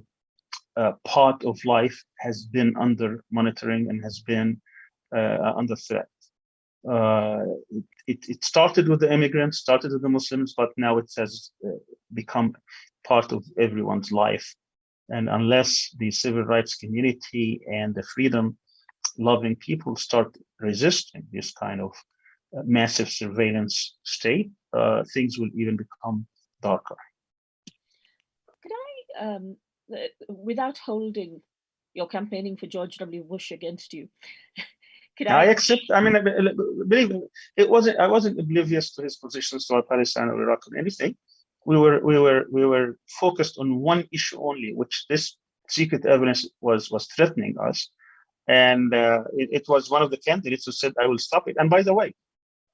part of life has been under monitoring and has been under threat. It started with the immigrants, started with the Muslims, but now it has become part of everyone's life. And unless the civil rights community and the freedom-loving people start resisting this kind of massive surveillance state, things will even become darker. Could I, without holding your campaigning for George W. Bush against you, I accept. I mean, believe me, I wasn't oblivious to his positions toward Palestine or Iraq or anything. We were focused on one issue only, which this secret evidence was threatening us, and it was one of the candidates who said, "I will stop it." And by the way,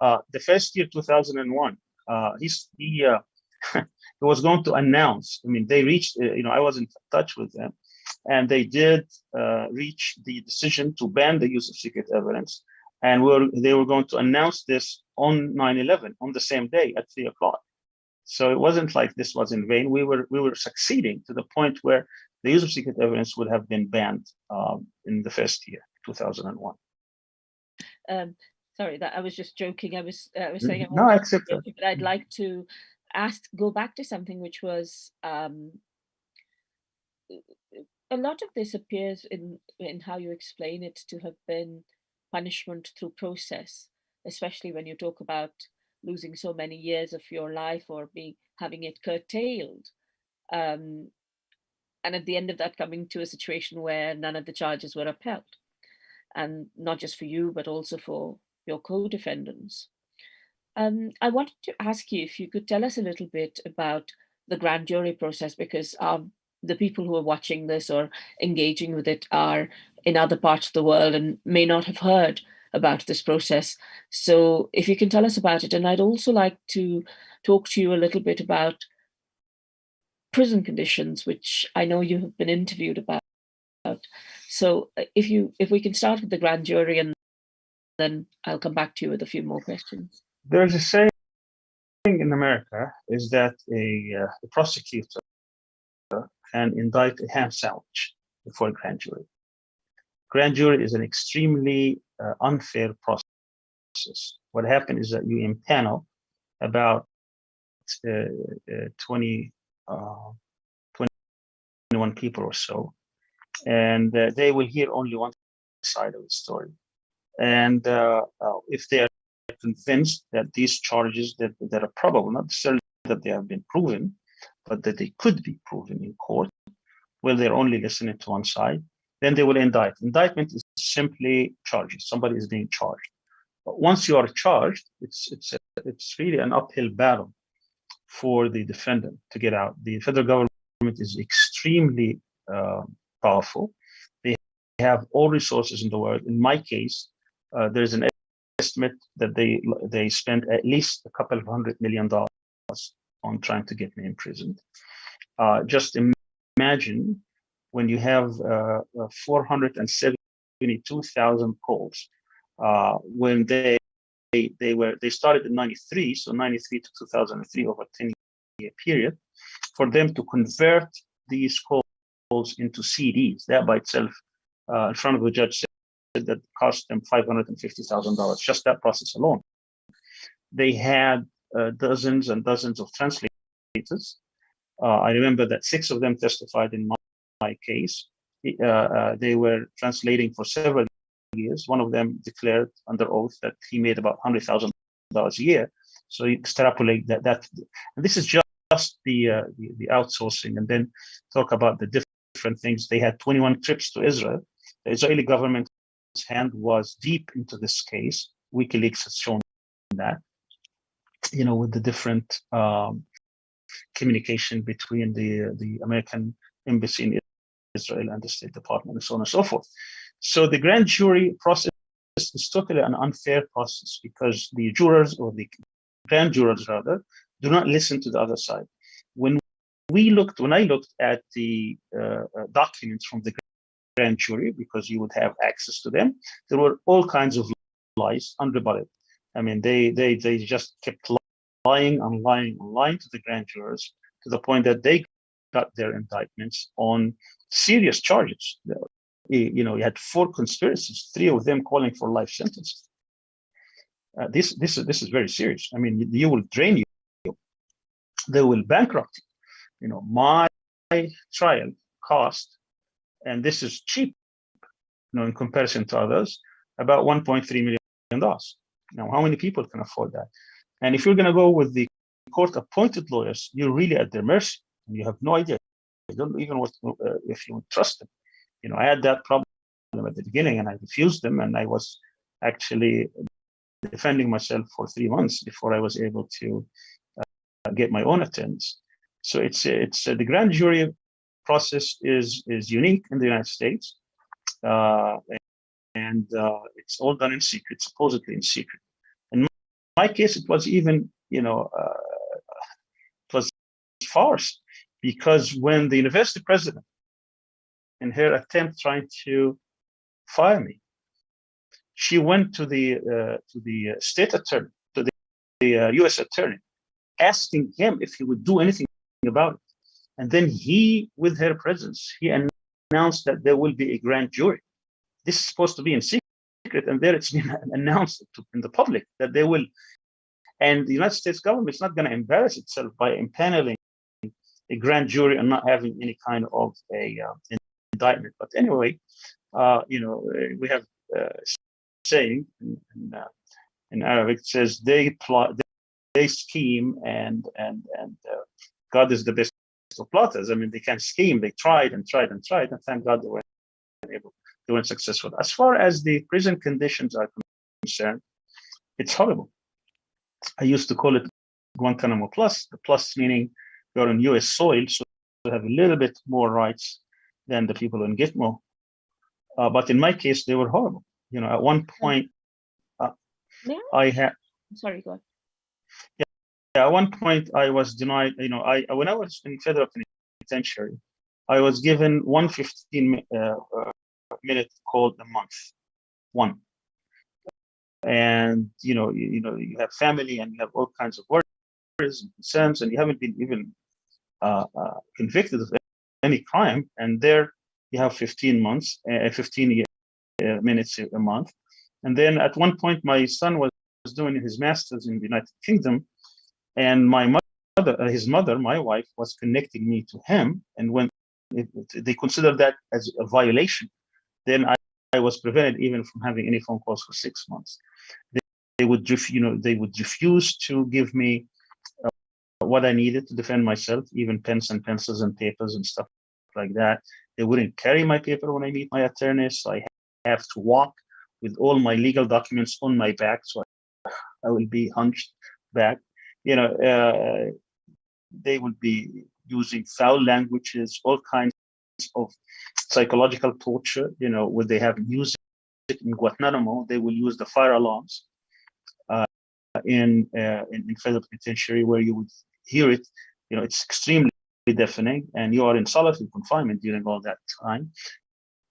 the first year, 2001, he was going to announce. I mean, they reached. I was in touch with them. And they did reach the decision to ban the use of secret evidence. And they were going to announce this on 9/11, on the same day at 3 o'clock. So it wasn't like this was in vain. We were succeeding to the point where the use of secret evidence would have been banned in the first year, 2001. Sorry, that I was just joking. I was saying no, I accept that. But I'd like to go back to something which was a lot of this appears in how you explain it to have been punishment through process, especially when you talk about losing so many years of your life or having it curtailed. And at the end of that, coming to a situation where none of the charges were upheld. and not just for you, but also for your co-defendants. I wanted to ask you if you could tell us a little bit about the grand jury process, because the people who are watching this or engaging with it are in other parts of the world and may not have heard about this process. So if you can tell us about it. And I'd also like to talk to you a little bit about prison conditions, which I know you have been interviewed about. So if we can start with the grand jury, and then I'll come back to you with a few more questions. There's a saying in America is that a prosecutor can indict a ham sandwich before a grand jury. Grand jury is an extremely unfair process. What happened is that you impanel about 21 people or so, and they will hear only one side of the story. And if they are convinced that these charges that are probable, not necessarily that they have been proven, but that they could be proven in court, well, they're only listening to one side, then they will indict. Indictment is simply charges. Somebody is being charged. But once you are charged, it's really an uphill battle for the defendant to get out. The federal government is extremely powerful. They have all resources in the world. In my case, there's an estimate that they spent at least a couple of $100 million on trying to get me imprisoned. Just imagine when you have 472,000 calls. When they started in '93, so '93 to 2003, over a 10-year period, for them to convert these calls into CDs, that by itself, in front of the judge, said that cost them $550,000, just that process alone. They had dozens and dozens of translators. I remember that 6 of them testified in my case. They were translating for several years. One of them declared under oath that he made about $100,000 a year. So you extrapolate that. And this is just the outsourcing, and then talk about the different things. They had 21 trips to Israel. The Israeli government's hand was deep into this case. WikiLeaks has shown that, with the different communication between the American embassy in Israel and the State Department, and so on and so forth. So the grand jury process is totally an unfair process, because the jurors, or the grand jurors rather, do not listen to the other side. When I looked at the documents from the grand jury, because you would have access to them, there were all kinds of lies, unrebutted. I mean, they just kept lying to the grand jurors, to the point that they got their indictments on serious charges. You had 4 conspiracies, 3 of them calling for life sentences. This is very serious. I mean, you will drain you. They will bankrupt you. My trial cost, and this is cheap, in comparison to others, about $1.3 million. Now, how many people can afford that? And if you're going to go with the court-appointed lawyers, you're really at their mercy, and you have no idea. You don't even know if you would trust them. I had that problem at the beginning, and I refused them, and I was actually defending myself for 3 months before I was able to get my own attorneys. So it's the grand jury process is unique in the United States, and it's all done in secret, supposedly in secret. In my case, it was even, it was farce, because when the university president, in her attempt trying to fire me, she went to the state attorney, to the U.S. attorney, asking him if he would do anything about it. And then he, with her presence, he announced that there will be a grand jury. This is supposed to be in secret, and there it's been announced in the public that they will. And the United States government is not going to embarrass itself by impaneling a grand jury and not having any kind of a indictment. But anyway, we have saying in Arabic, it says they plot, they scheme, and God is the best of plotters. I mean, they can scheme. They tried and thank God they were able they weren't successful. As far as the prison conditions are concerned, it's horrible. I used to call it Guantanamo Plus, the plus meaning you're on US soil, so you have a little bit more rights than the people in Gitmo. But in my case, they were horrible. You know, at one point, I had. Sorry, go on. Yeah, at one point I was denied. You know, when I was in federal penitentiary, I was given one 15-minute call a month, one. And you know, you have family and you have all kinds of worries and concerns, and you haven't been even convicted of any crime, and there you have 15 minutes a month. And then at one point, my son was doing his master's in the United Kingdom, and his mother, my wife, was connecting me to him. And when they considered that as a violation, then I was prevented even from having any phone calls for 6 months. They would refuse to give me what I needed to defend myself, even pens and pencils and papers and stuff like that. They wouldn't carry my paper when I meet my attorneys. I have to walk with all my legal documents on my back, so I will be hunched back. You know, they would be using foul languages, all kinds of psychological torture. You know, when they have music in Guantanamo, they will use the fire alarms in federal penitentiary, where you would hear it. You know, it's extremely deafening, and you are in solitary confinement during all that time.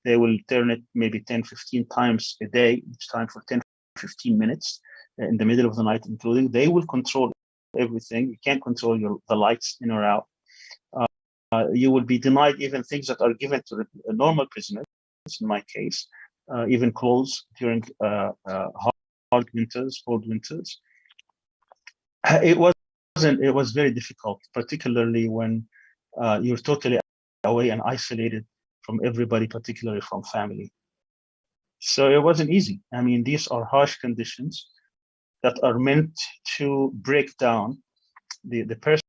They will turn it maybe 10, 15 times a day, each time for 10, 15 minutes in the middle of the night, including. They will control everything. You can't control the lights in or out. You will be denied even things that are given to normal prisoners, in my case, even clothes during hard winters, cold winters. It was very difficult, particularly when you're totally away and isolated from everybody, particularly from family. So it wasn't easy. I mean, these are harsh conditions that are meant to break down the person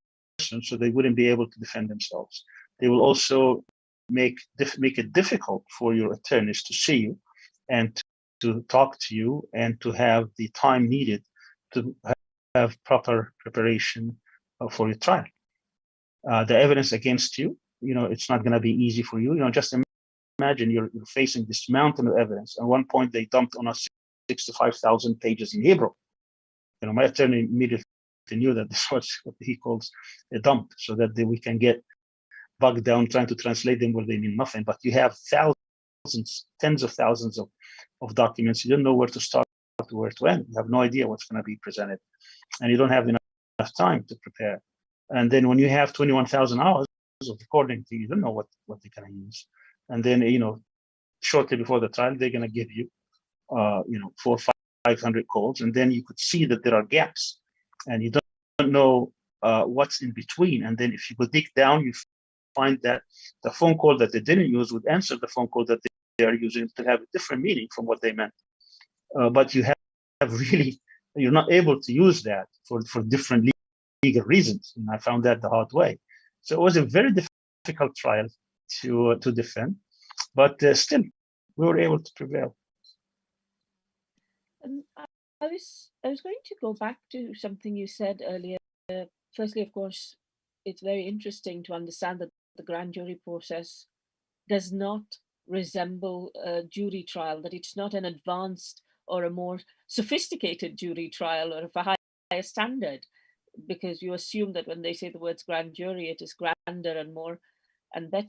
so they wouldn't be able to defend themselves. They will also make it difficult for your attorneys to see you and to talk to you and to have the time needed to have proper preparation for your trial. The evidence against you, you know, it's not going to be easy for you. You know, just imagine you're facing this mountain of evidence. At one point, they dumped on us 65,000 pages in Hebrew. You know, my attorney immediately knew that this was what he calls a dump, so that we can get bogged down trying to translate them where they mean nothing. But you have thousands, tens of thousands of documents. You don't know where to start or where to end. You have no idea what's going to be presented, and you don't have enough time to prepare. And then when you have 21,000 hours of recording, you don't know what they're going to use. And then, you know, shortly before the trial, they're going to give you, 400 or 500 calls, and then you could see that there are gaps, and you don't know what's in between. And then if you go dig down, you find that the phone call that they didn't use would answer the phone call that they are using to have a different meaning from what they meant. But you have really, you're not able to use that for different legal reasons. And I found that the hard way. So it was a very difficult trial to defend, but still we were able to prevail. I was going to go back to something you said earlier. Firstly, of course, it's very interesting to understand that the grand jury process does not resemble a jury trial, that it's not an advanced or a more sophisticated jury trial or of a higher standard, because you assume that when they say the words grand jury, it is grander and more and better